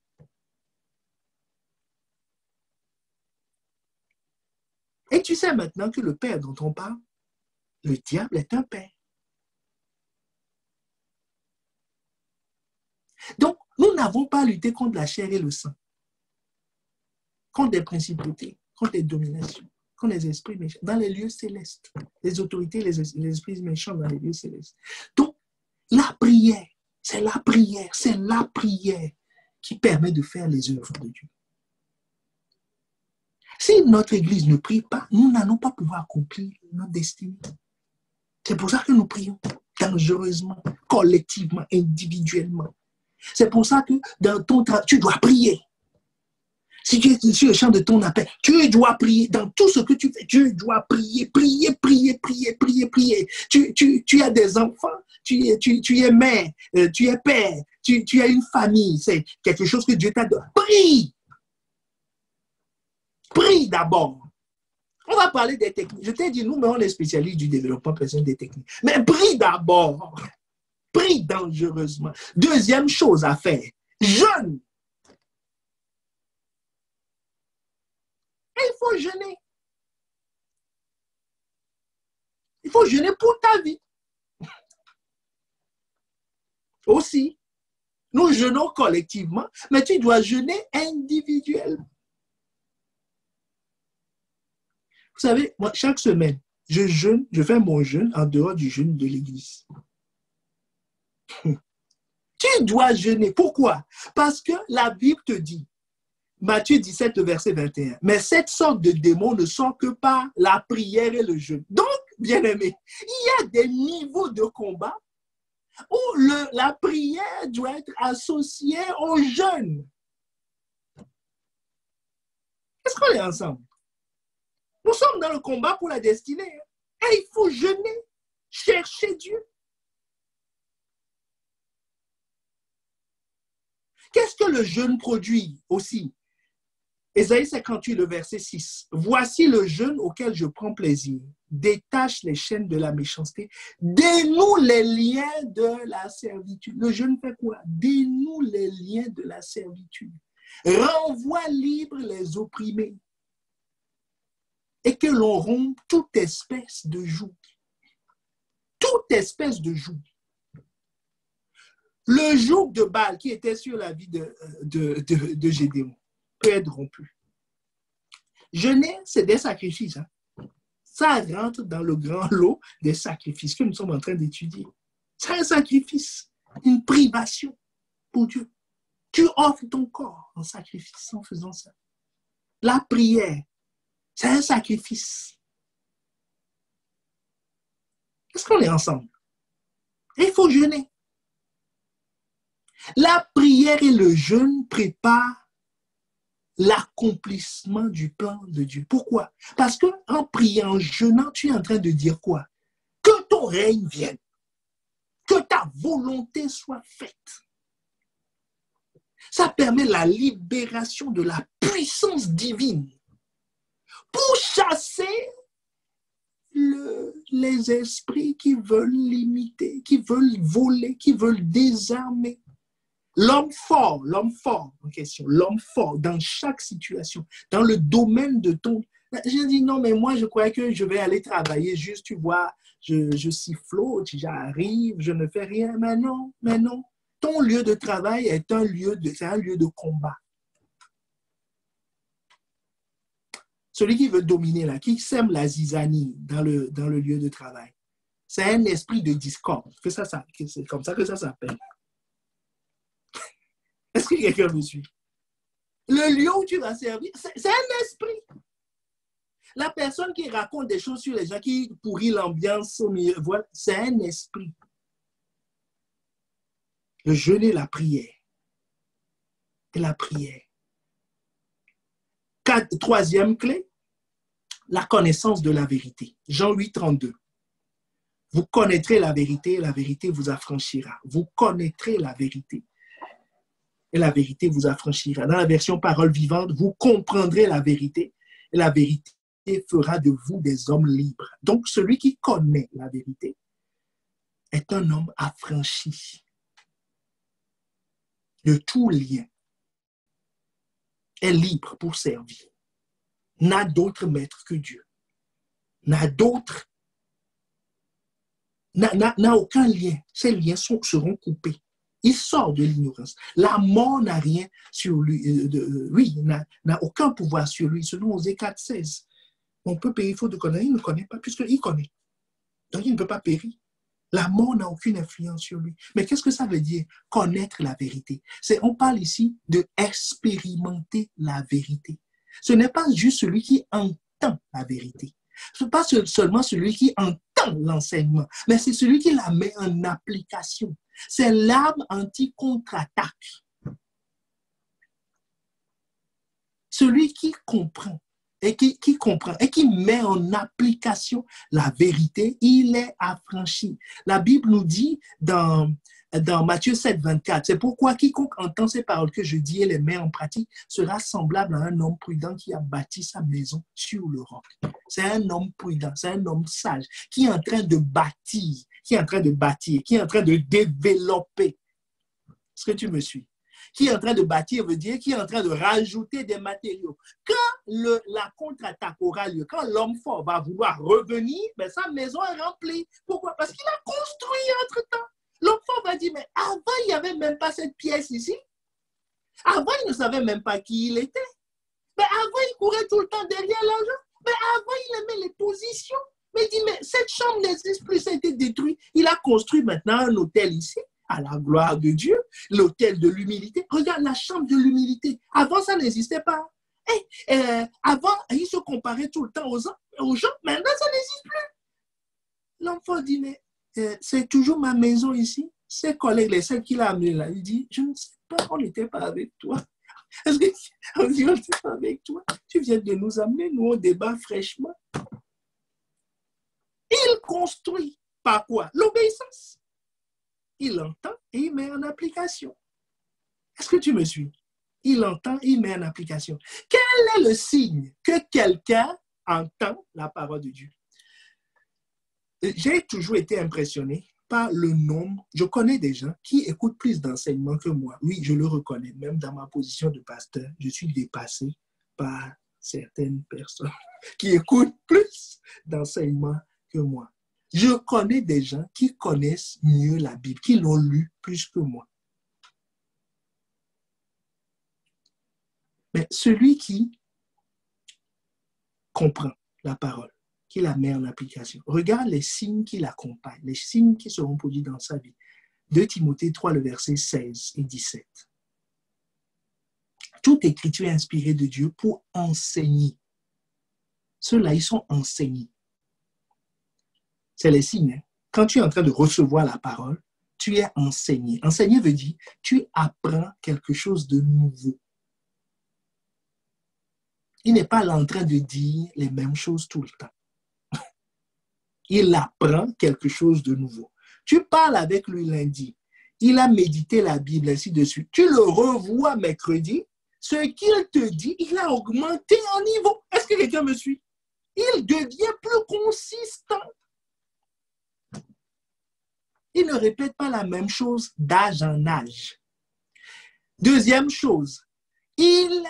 Et tu sais maintenant que le père dont on parle, le diable est un père. Donc, nous n'avons pas lutté contre la chair et le sang, contre des principautés, contre les dominations, contre les esprits méchants, dans les lieux célestes, les autorités, les esprits méchants dans les lieux célestes. Donc, la prière, c'est la prière qui permet de faire les œuvres de Dieu. Si notre Église ne prie pas, nous n'allons pas pouvoir accomplir notre destinée. C'est pour ça que nous prions dangereusement, collectivement, individuellement. C'est pour ça que dans ton travail, tu dois prier. Si tu es sur le champ de ton appel, tu dois prier. Dans tout ce que tu fais, tu dois prier, prier, prier, prier, prier, prier. Tu as des enfants, tu es mère, tu es père, tu as une famille. C'est quelque chose que Dieu t'a donné. Prie! Prie d'abord. On va parler des techniques. Je t'ai dit, nous, mais on est spécialistes du développement personnel des techniques. Mais prie d'abord. Prie dangereusement. Deuxième chose à faire, jeûne. Et il faut jeûner. Il faut jeûner pour ta vie. Aussi, nous jeûnons collectivement, mais tu dois jeûner individuellement. Vous savez, moi, chaque semaine, je jeûne, je fais mon jeûne en dehors du jeûne de l'église. Tu dois jeûner. Pourquoi? Parce que la Bible te dit, Matthieu 17, verset 21, mais cette sorte de démon ne sort que par la prière et le jeûne. Donc, bien-aimé, il y a des niveaux de combat où la prière doit être associée au jeûne. Est-ce qu'on est ensemble? Nous sommes dans le combat pour la destinée. Et il faut jeûner, chercher Dieu. Qu'est-ce que le jeûne produit aussi? Ésaïe 58, le verset 6. Voici le jeûne auquel je prends plaisir. Détache les chaînes de la méchanceté. Dénoue les liens de la servitude. Le jeûne fait quoi? Dénoue les liens de la servitude. Renvoie libre les opprimés. Et que l'on rompe toute espèce de joug. Toute espèce de joug. Le joug de Baal qui était sur la vie de Gédéon peut être rompu. Jeûner, c'est des sacrifices. Hein. Ça rentre dans le grand lot des sacrifices que nous sommes en train d'étudier. C'est un sacrifice, une privation pour Dieu. Tu offres ton corps en sacrifice en faisant ça. La prière, c'est un sacrifice. Est-ce qu'on est ensemble? Et il faut jeûner. La prière et le jeûne préparent l'accomplissement du plan de Dieu. Pourquoi? Parce qu'en priant, en jeûnant, tu es en train de dire quoi? Que ton règne vienne. Que ta volonté soit faite. Ça permet la libération de la puissance divine pour chasser les esprits qui veulent limiter, qui veulent voler, qui veulent désarmer. L'homme fort en question, l'homme fort dans chaque situation, dans le domaine de ton... J'ai dit non, mais moi je croyais que je vais aller travailler juste, tu vois, je sifflote, j'arrive, je ne fais rien, mais non. Ton lieu de travail est un lieu de combat. Celui qui veut dominer là, qui sème la zizanie dans le lieu de travail, c'est un esprit de discorde. C'est comme ça que ça s'appelle. Est-ce que quelqu'un me suit? Le lieu où tu vas servir, c'est un esprit. La personne qui raconte des choses sur les gens, qui pourrit l'ambiance au milieu, voilà, c'est un esprit. Le jeûne et la prière. Et la prière. Troisième clé, la connaissance de la vérité. Jean 8, 32. Vous connaîtrez la vérité vous affranchira. Vous connaîtrez la vérité. Et la vérité vous affranchira. Dans la version parole vivante, vous comprendrez la vérité et la vérité fera de vous des hommes libres. Donc, celui qui connaît la vérité est un homme affranchi de tout lien, est libre pour servir, n'a d'autre maître que Dieu, n'a aucun lien. Ces liens seront coupés. Il sort de l'ignorance. La mort n'a rien sur lui. N'a aucun pouvoir sur lui. Selon Osée 4,16. On peut périr faute de connaître. Il ne connaît pas puisqu'il connaît. Donc, il ne peut pas périr. La mort n'a aucune influence sur lui. Mais qu'est-ce que ça veut dire? Connaître la vérité. On parle ici de expérimenter la vérité. Ce n'est pas juste celui qui entend la vérité. Ce n'est pas seulement celui qui entend l'enseignement, mais c'est celui qui la met en application. C'est l'arme anti-contre-attaque. Celui qui comprend et qui met en application la vérité, il est affranchi. La Bible nous dit dans Matthieu 7, 24, c'est pourquoi quiconque entend ces paroles que je dis et les met en pratique sera semblable à un homme prudent qui a bâti sa maison sur le roc. C'est un homme prudent, c'est un homme sage qui est en train de bâtir, qui est en train de développer. Est-ce que tu me suis? Qui est en train de bâtir veut dire qui est en train de rajouter des matériaux. Quand la contre-attaque aura lieu, quand l'homme fort va vouloir revenir, ben, sa maison est remplie. Pourquoi? Parce qu'il a construit entre-temps. L'homme fort va dire, mais avant, il n'y avait même pas cette pièce ici. Avant, il ne savait même pas qui il était. Mais avant, il courait tout le temps derrière l'argent. Mais avant, il aimait les positions. Mais il dit, mais cette chambre n'existe plus, ça a été détruit. Il a construit maintenant un hôtel ici, à la gloire de Dieu, l'hôtel de l'humilité. Regarde la chambre de l'humilité. Avant, ça n'existait pas. Avant, il se comparait tout le temps aux gens. Maintenant, ça n'existe plus. L'enfant dit, mais c'est toujours ma maison ici. Ses collègues, les seuls qu'il a amenés là, il dit, je ne sais pas, on n'était pas avec toi. Est-ce qu'on dit, on n'était pas avec toi? Tu viens de nous amener, nous on débat fraîchement. Il construit par quoi? L'obéissance. Il entend et il met en application. Est-ce que tu me suis? Il entend et il met en application. Quel est le signe que quelqu'un entend la parole de Dieu? J'ai toujours été impressionné par le nombre. Je connais des gens qui écoutent plus d'enseignements que moi. Oui, je le reconnais. Même dans ma position de pasteur, je suis dépassé par certaines personnes qui écoutent plus d'enseignements que moi. Je connais des gens qui connaissent mieux la Bible, qui l'ont lu plus que moi. Mais celui qui comprend la parole, qui la met en application, regarde les signes qui l'accompagnent, les signes qui seront produits dans sa vie. 2 Timothée 3, le verset 16 et 17. Toute écriture est inspirée de Dieu pour enseigner. Ceux-là, ils sont enseignés. C'est les signes. Hein? Quand tu es en train de recevoir la parole, tu es enseigné. Enseigner veut dire tu apprends quelque chose de nouveau. Il n'est pas là en train de dire les mêmes choses tout le temps. Il apprend quelque chose de nouveau. Tu parles avec lui lundi. Il a médité la Bible, ainsi de suite. Tu le revois mercredi. Ce qu'il te dit, il a augmenté en niveau. Est-ce que quelqu'un me suit? Il devient plus consistant. Il ne répète pas la même chose d'âge en âge. Deuxième chose, il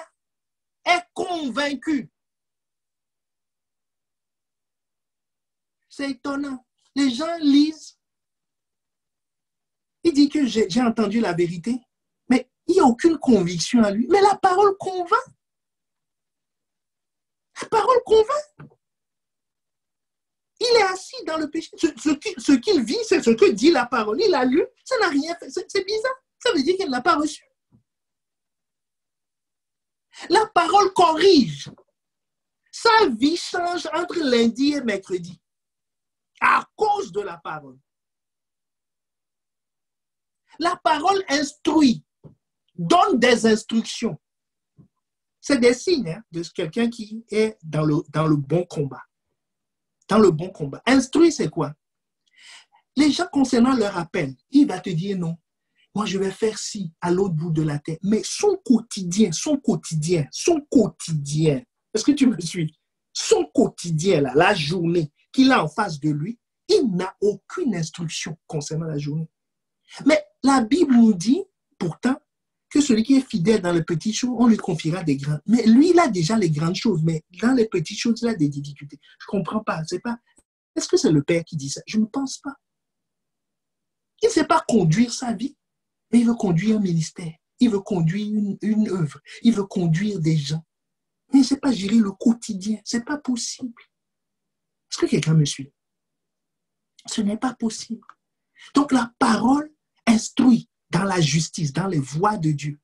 est convaincu. C'est étonnant. Les gens lisent. Il dit que j'ai entendu la vérité, mais il n'y a aucune conviction à lui. Mais la parole convainc. La parole convainc. Il est assis dans le péché. Ce qu'il vit, c'est ce que dit la parole. Il a lu, ça n'a rien fait. C'est bizarre. Ça veut dire qu'il ne l'a pas reçu. La parole corrige. Sa vie change entre lundi et mercredi. À cause de la parole. La parole instruit, donne des instructions. C'est des signes hein, de quelqu'un qui est dans le bon combat. Dans le bon combat. Instruit, c'est quoi? Les gens concernant leur appel, il va te dire non. Moi, je vais faire ci à l'autre bout de la terre. Mais son quotidien, est-ce que tu me suis? Son quotidien, là, la journée qu'il a en face de lui, il n'a aucune instruction concernant la journée. Mais la Bible nous dit, pourtant, que celui qui est fidèle dans les petites choses, on lui confiera des grandes. Mais lui, il a déjà les grandes choses, mais dans les petites choses, il a des difficultés. Je ne comprends pas. C'est pas. Est-ce que c'est le Père qui dit ça? Je ne pense pas. Il ne sait pas conduire sa vie, mais il veut conduire un ministère. Il veut conduire une œuvre. Il veut conduire des gens. Mais il ne sait pas gérer le quotidien. Ce n'est pas possible. Est-ce que quelqu'un me suit? Ce n'est pas possible. Donc la parole instruit dans la justice, dans les voies de Dieu.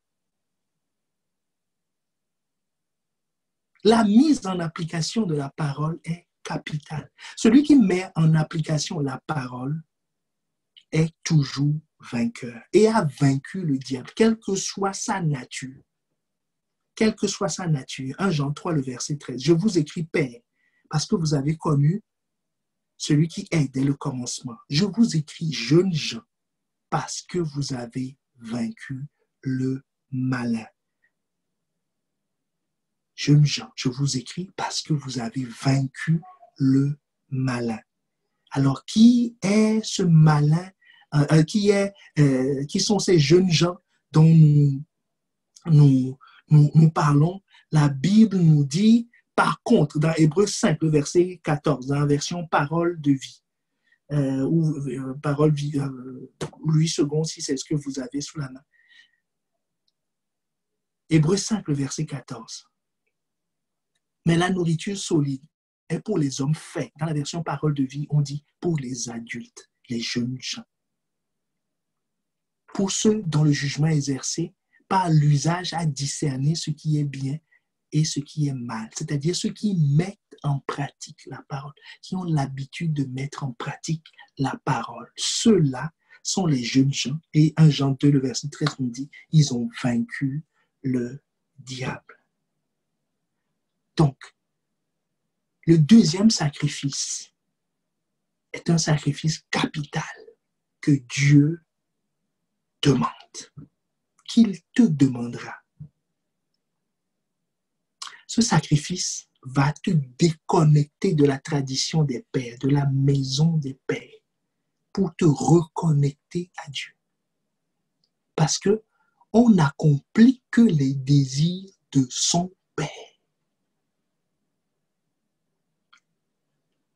La mise en application de la parole est capitale. Celui qui met en application la parole est toujours vainqueur et a vaincu le diable, quelle que soit sa nature. Quelle que soit sa nature. 1 Jean 3, le verset 13. Je vous écris, Père, parce que vous avez connu celui qui est dès le commencement. Je vous écris, jeunes gens, parce que vous avez vaincu le malin. Jeunes gens, je vous écris parce que vous avez vaincu le malin. Alors, qui est ce malin? Qui sont ces jeunes gens dont nous parlons? La Bible nous dit, par contre, dans Hébreux 5, le verset 14, dans la version Parole de vie, Parole vie, Louis II, si c'est ce que vous avez sous la main. Hébreux 5, le verset 14. Mais la nourriture solide est pour les hommes faits. Dans la version Parole de vie, on dit pour les adultes, les jeunes gens. Pour ceux dont le jugement est exercé par l'usage à discerner ce qui est bien et ce qui est mal. C'est-à-dire ceux qui mettent en pratique la parole, qui ont l'habitude de mettre en pratique la parole. Ceux-là sont les jeunes gens. Et 1 Jean 2, le verset 13 nous dit, ils ont vaincu le diable. Donc, le deuxième sacrifice est un sacrifice capital que Dieu demande, qu'il te demandera. Ce sacrifice va te déconnecter de la tradition des pères, de la maison des pères, pour te reconnecter à Dieu. Parce que on n'accomplit que les désirs de son Père.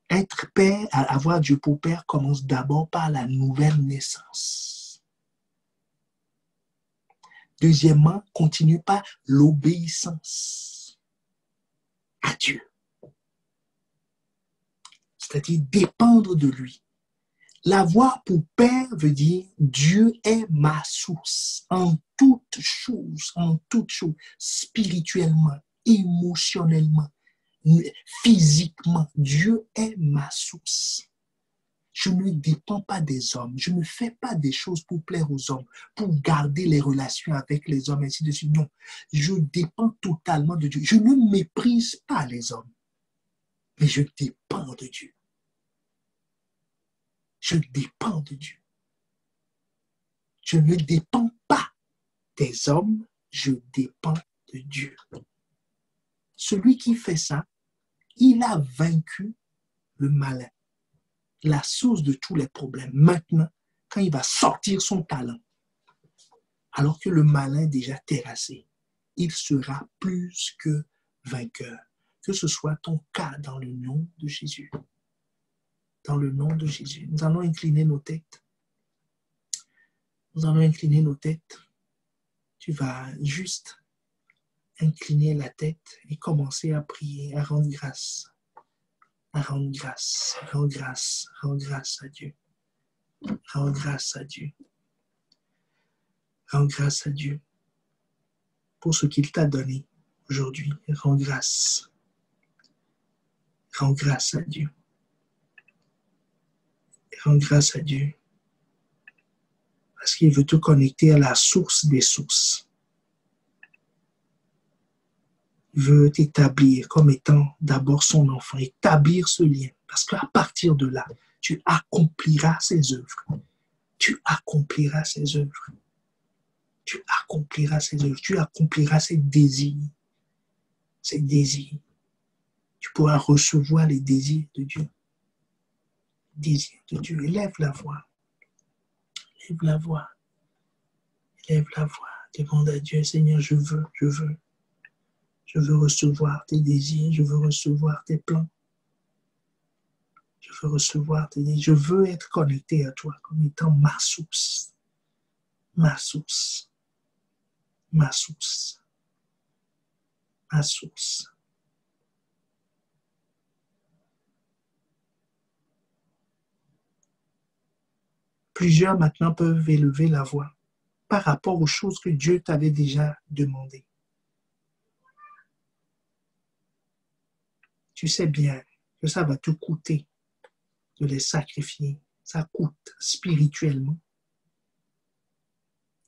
Être père, avoir Dieu pour père, commence d'abord par la nouvelle naissance. Deuxièmement, continue par l'obéissance à Dieu. C'est-à-dire dépendre de lui. L'avoir pour père veut dire Dieu est ma source en toutes choses, spirituellement, émotionnellement, physiquement. Dieu est ma source. Je ne dépends pas des hommes. Je ne fais pas des choses pour plaire aux hommes, pour garder les relations avec les hommes, ainsi de suite. Non, je dépends totalement de Dieu. Je ne méprise pas les hommes, mais je dépends de Dieu. Je dépends de Dieu. Je ne dépends pas des hommes, je dépends de Dieu. Celui qui fait ça, il a vaincu le malin, la source de tous les problèmes. Maintenant, quand il va sortir son talent, alors que le malin est déjà terrassé, il sera plus que vainqueur. Que ce soit ton cas dans le nom de Jésus. Dans le nom de Jésus. Nous allons incliner nos têtes. Nous allons incliner nos têtes. Tu vas juste incliner la tête et commencer à prier, à rendre grâce. À rendre grâce, rendre grâce, rendre grâce à Dieu. Rendre grâce à Dieu. Rends grâce à Dieu pour ce qu'il t'a donné aujourd'hui. Rends grâce. Rends grâce à Dieu. Rends grâce à Dieu. Parce qu'il veut te connecter à la source des sources. Il veut t'établir comme étant d'abord son enfant, établir ce lien. Parce qu'à partir de là, tu accompliras ses œuvres. Tu accompliras ses œuvres. Tu accompliras ses œuvres. Tu accompliras ses désirs. Ses désirs. Tu pourras recevoir les désirs de Dieu. Désirs de Dieu. Élève la voix. Élève la voix. Élève la voix. Demande à Dieu, Seigneur, je veux. Je veux recevoir tes désirs. Je veux recevoir tes plans. Je veux recevoir tes désirs. Je veux être connecté à toi comme étant ma source. Ma source. Ma source. Ma source. Plusieurs maintenant peuvent élever la voix par rapport aux choses que Dieu t'avait déjà demandées. Tu sais bien que ça va te coûter de les sacrifier. Ça coûte spirituellement.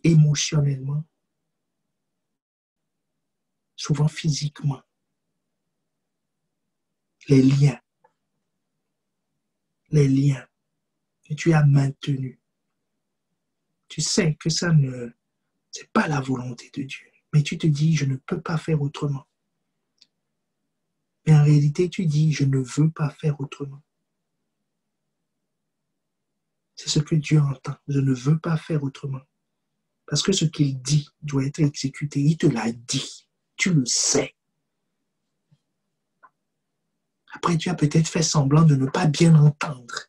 émotionnellement, souvent physiquement. Les liens que tu as maintenus. Tu sais que ça ne, c'est pas la volonté de Dieu. Mais tu te dis, je ne peux pas faire autrement. Mais en réalité, tu dis, je ne veux pas faire autrement. C'est ce que Dieu entend. Je ne veux pas faire autrement. Parce que ce qu'il dit doit être exécuté. Il te l'a dit. Tu le sais. Après, tu as peut-être fait semblant de ne pas bien entendre.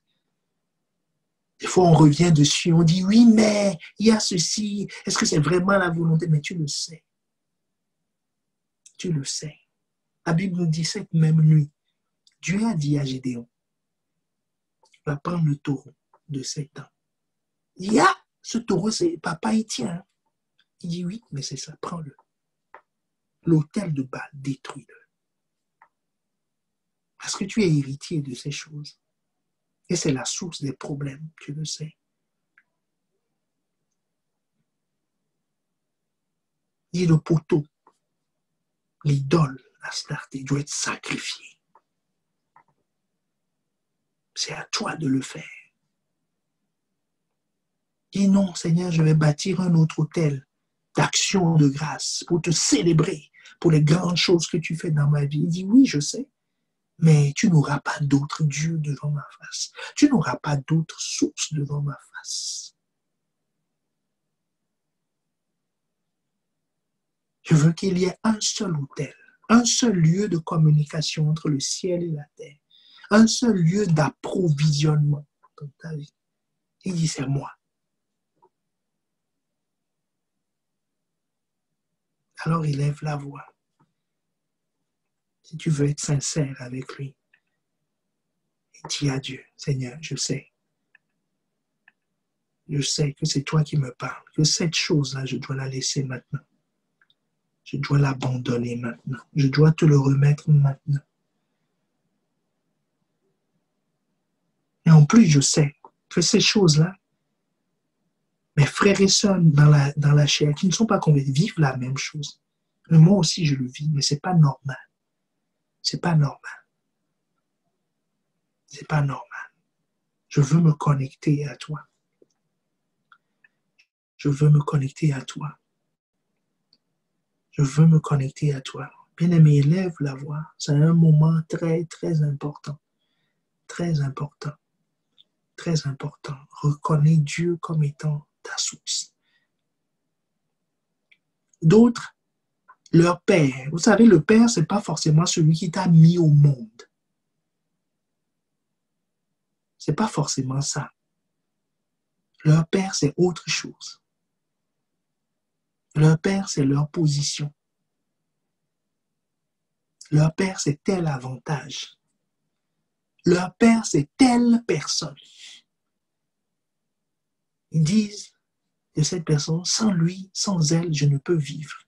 Des fois, on revient dessus, on dit, oui, mais il y a ceci. Est-ce que c'est vraiment la volonté? Mais tu le sais. Tu le sais. La Bible nous dit cette même nuit, Dieu a dit à Gédéon, il va prendre le taureau de 7 ans. Il y a ce taureau, c'est papa, il tient. Il dit, oui, mais c'est ça, prends-le. L'autel de Baal, détruis-le. Parce que tu es héritier de ces choses. Et c'est la source des problèmes, tu le sais. Et le poteau, l'idole, l'Astarté, doit être sacrifié. C'est à toi de le faire. Dis non, Seigneur, je vais bâtir un autre autel d'action de grâce pour te célébrer pour les grandes choses que tu fais dans ma vie. Il dit oui, je sais, mais tu n'auras pas d'autre Dieu devant ma face. Tu n'auras pas d'autre source devant ma face. Je veux qu'il y ait un seul autel, un seul lieu de communication entre le ciel et la terre, un seul lieu d'approvisionnement dans ta vie. Il dit, c'est moi. Alors il lève la voix. Si tu veux être sincère avec lui, et dis à Dieu, Seigneur, je sais que c'est toi qui me parles, que cette chose-là, je dois la laisser maintenant. Je dois l'abandonner maintenant. Je dois te le remettre maintenant. Et en plus, je sais que ces choses-là, mes frères et sœurs dans la chair qui ne sont pas convaincus vivent la même chose. Mais moi aussi, je le vis, mais ce n'est pas normal. Ce n'est pas normal. Ce n'est pas normal. Je veux me connecter à toi. Je veux me connecter à toi. Je veux me connecter à toi. Bien-aimé, élève la voix. C'est un moment très, très important. Très important. Très important. Reconnais Dieu comme étant ta source. D'autres, leur père. Vous savez, le père, ce n'est pas forcément celui qui t'a mis au monde. Ce n'est pas forcément ça. Leur père, c'est autre chose. Leur père, c'est leur position. Leur père, c'est tel avantage. Leur père, c'est telle personne. Ils disent de cette personne, sans lui, sans elle, je ne peux vivre.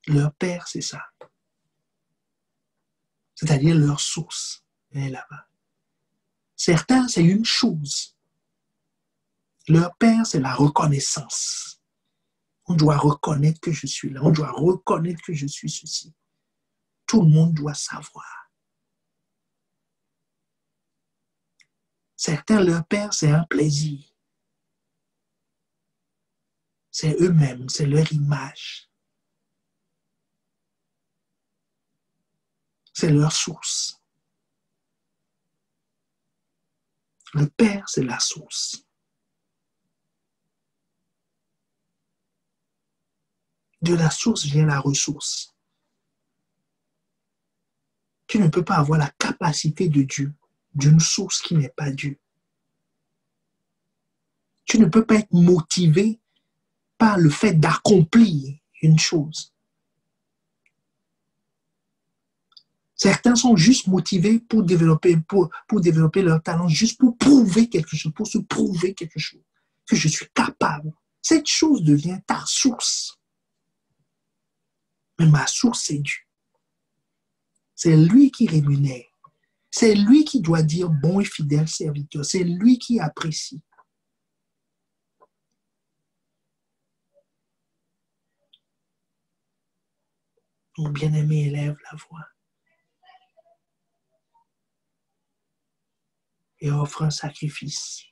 Leur père, c'est ça. C'est-à-dire leur source. Elle est là-bas. Certains, c'est une chose. Leur père, c'est la reconnaissance. On doit reconnaître que je suis là. On doit reconnaître que je suis ceci. Tout le monde doit savoir. Certains, leur père, c'est un plaisir. C'est eux-mêmes, c'est leur image. C'est leur source. Le père, c'est la source. De la source vient la ressource. Tu ne peux pas avoir la capacité de Dieu d'une source qui n'est pas Dieu. Tu ne peux pas être motivé par le fait d'accomplir une chose. Certains sont juste motivés pour développer leur talent, juste pour prouver quelque chose, pour se prouver quelque chose, que je suis capable. Cette chose devient ta source. Mais ma source, c'est Dieu. C'est lui qui rémunère. C'est lui qui doit dire bon et fidèle serviteur. C'est lui qui apprécie. Mon bien-aimé, élève la voix et offre un sacrifice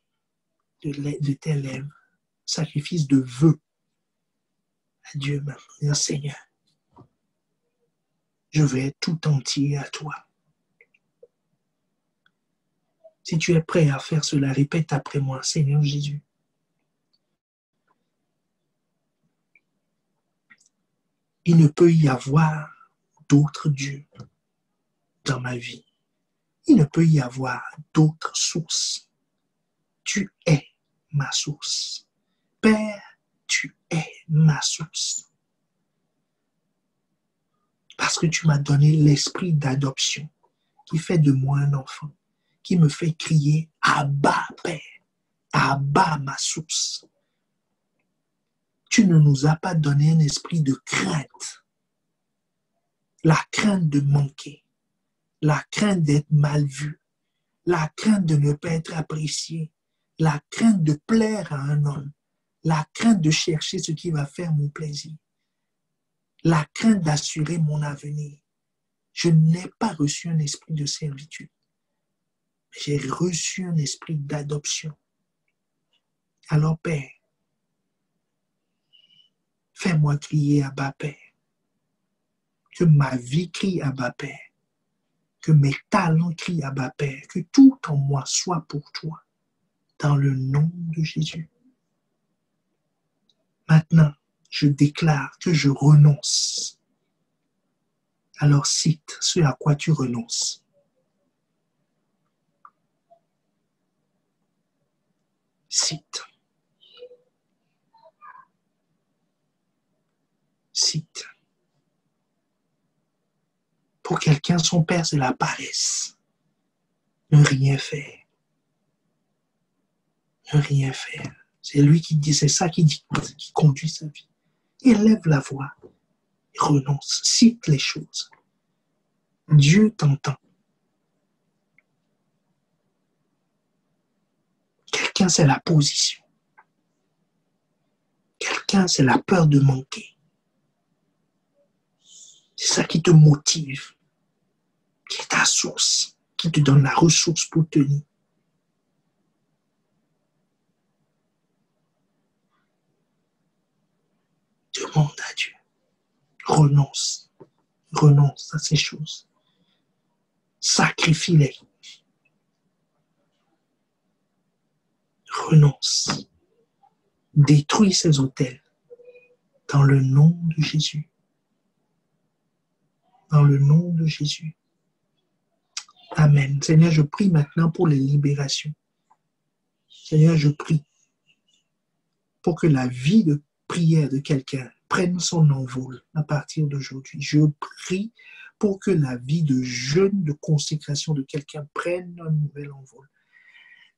de tes lèvres, sacrifice de vœux à Dieu maintenant. Seigneur, je vais être tout entier à toi. Si tu es prêt à faire cela, répète après moi, Seigneur Jésus. Il ne peut y avoir d'autres dieux dans ma vie. Il ne peut y avoir d'autres sources. Tu es ma source. Père, tu es ma source. Parce que tu m'as donné l'esprit d'adoption qui fait de moi un enfant, qui me fait crier « Abba, Père, Abba, ma source ». Tu ne nous as pas donné un esprit de crainte, la crainte de manquer, la crainte d'être mal vu, la crainte de ne pas être apprécié, la crainte de plaire à un homme, la crainte de chercher ce qui va faire mon plaisir, la crainte d'assurer mon avenir. Je n'ai pas reçu un esprit de servitude. J'ai reçu un esprit d'adoption. Alors, Père, fais-moi crier Abba, Père. Que ma vie crie Abba, Père. Que mes talents crient Abba, Père. Que tout en moi soit pour toi. Dans le nom de Jésus. Maintenant, je déclare que je renonce. Alors cite ce à quoi tu renonces. Cite. Cite. Pour quelqu'un, son père, c'est la paresse. Ne rien faire. Ne rien faire. C'est lui qui dit, c'est ça qui conduit sa vie. Élève la voix. Renonce. Cite les choses. Dieu t'entend. Quelqu'un, c'est la position. Quelqu'un, c'est la peur de manquer. C'est ça qui te motive, qui est ta source, qui te donne la ressource pour tenir. Demande à Dieu. Renonce. Renonce à ces choses. Sacrifie-les. Renonce. Détruis ces autels. Dans le nom de Jésus. Dans le nom de Jésus. Amen. Seigneur, je prie maintenant pour les libérations. Seigneur, je prie pour que la vie de prière de quelqu'un prenne son envol à partir d'aujourd'hui. Je prie pour que la vie de jeûne, de consécration de quelqu'un prenne un nouvel envol.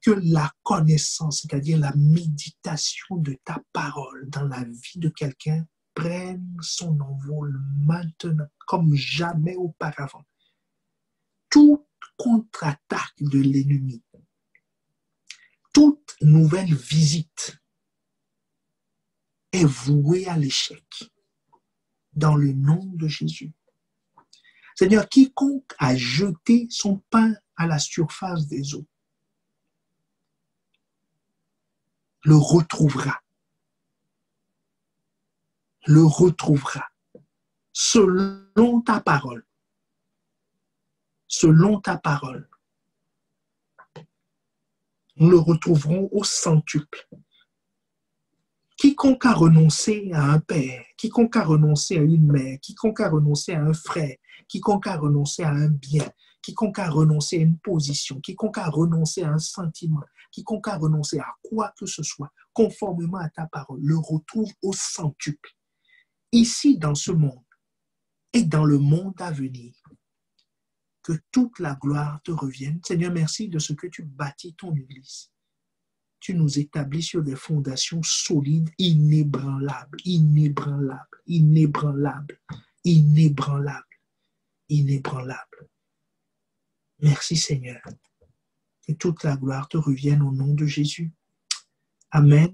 Que la connaissance, c'est-à-dire la méditation de ta parole dans la vie de quelqu'un prenne son envol maintenant, comme jamais auparavant. Toute contre-attaque de l'ennemi, toute nouvelle visite est vouée à l'échec dans le nom de Jésus. Seigneur, quiconque a jeté son pain à la surface des eaux le retrouvera. Le retrouvera selon ta parole. Selon ta parole. Nous le retrouverons au centuple. Quiconque a renoncé à un père, quiconque a renoncé à une mère, quiconque a renoncé à un frère, quiconque a renoncé à un bien, quiconque a renoncé à une position, quiconque a renoncé à un sentiment, quiconque a renoncé à quoi que ce soit, conformément à ta parole, le retrouve au centuple. Ici, dans ce monde et dans le monde à venir, que toute la gloire te revienne. Seigneur, merci de ce que tu bâtis ton Église. Tu nous établis sur des fondations solides, inébranlables, inébranlables, inébranlables, inébranlables, inébranlables. Merci Seigneur. Que toute la gloire te revienne au nom de Jésus. Amen.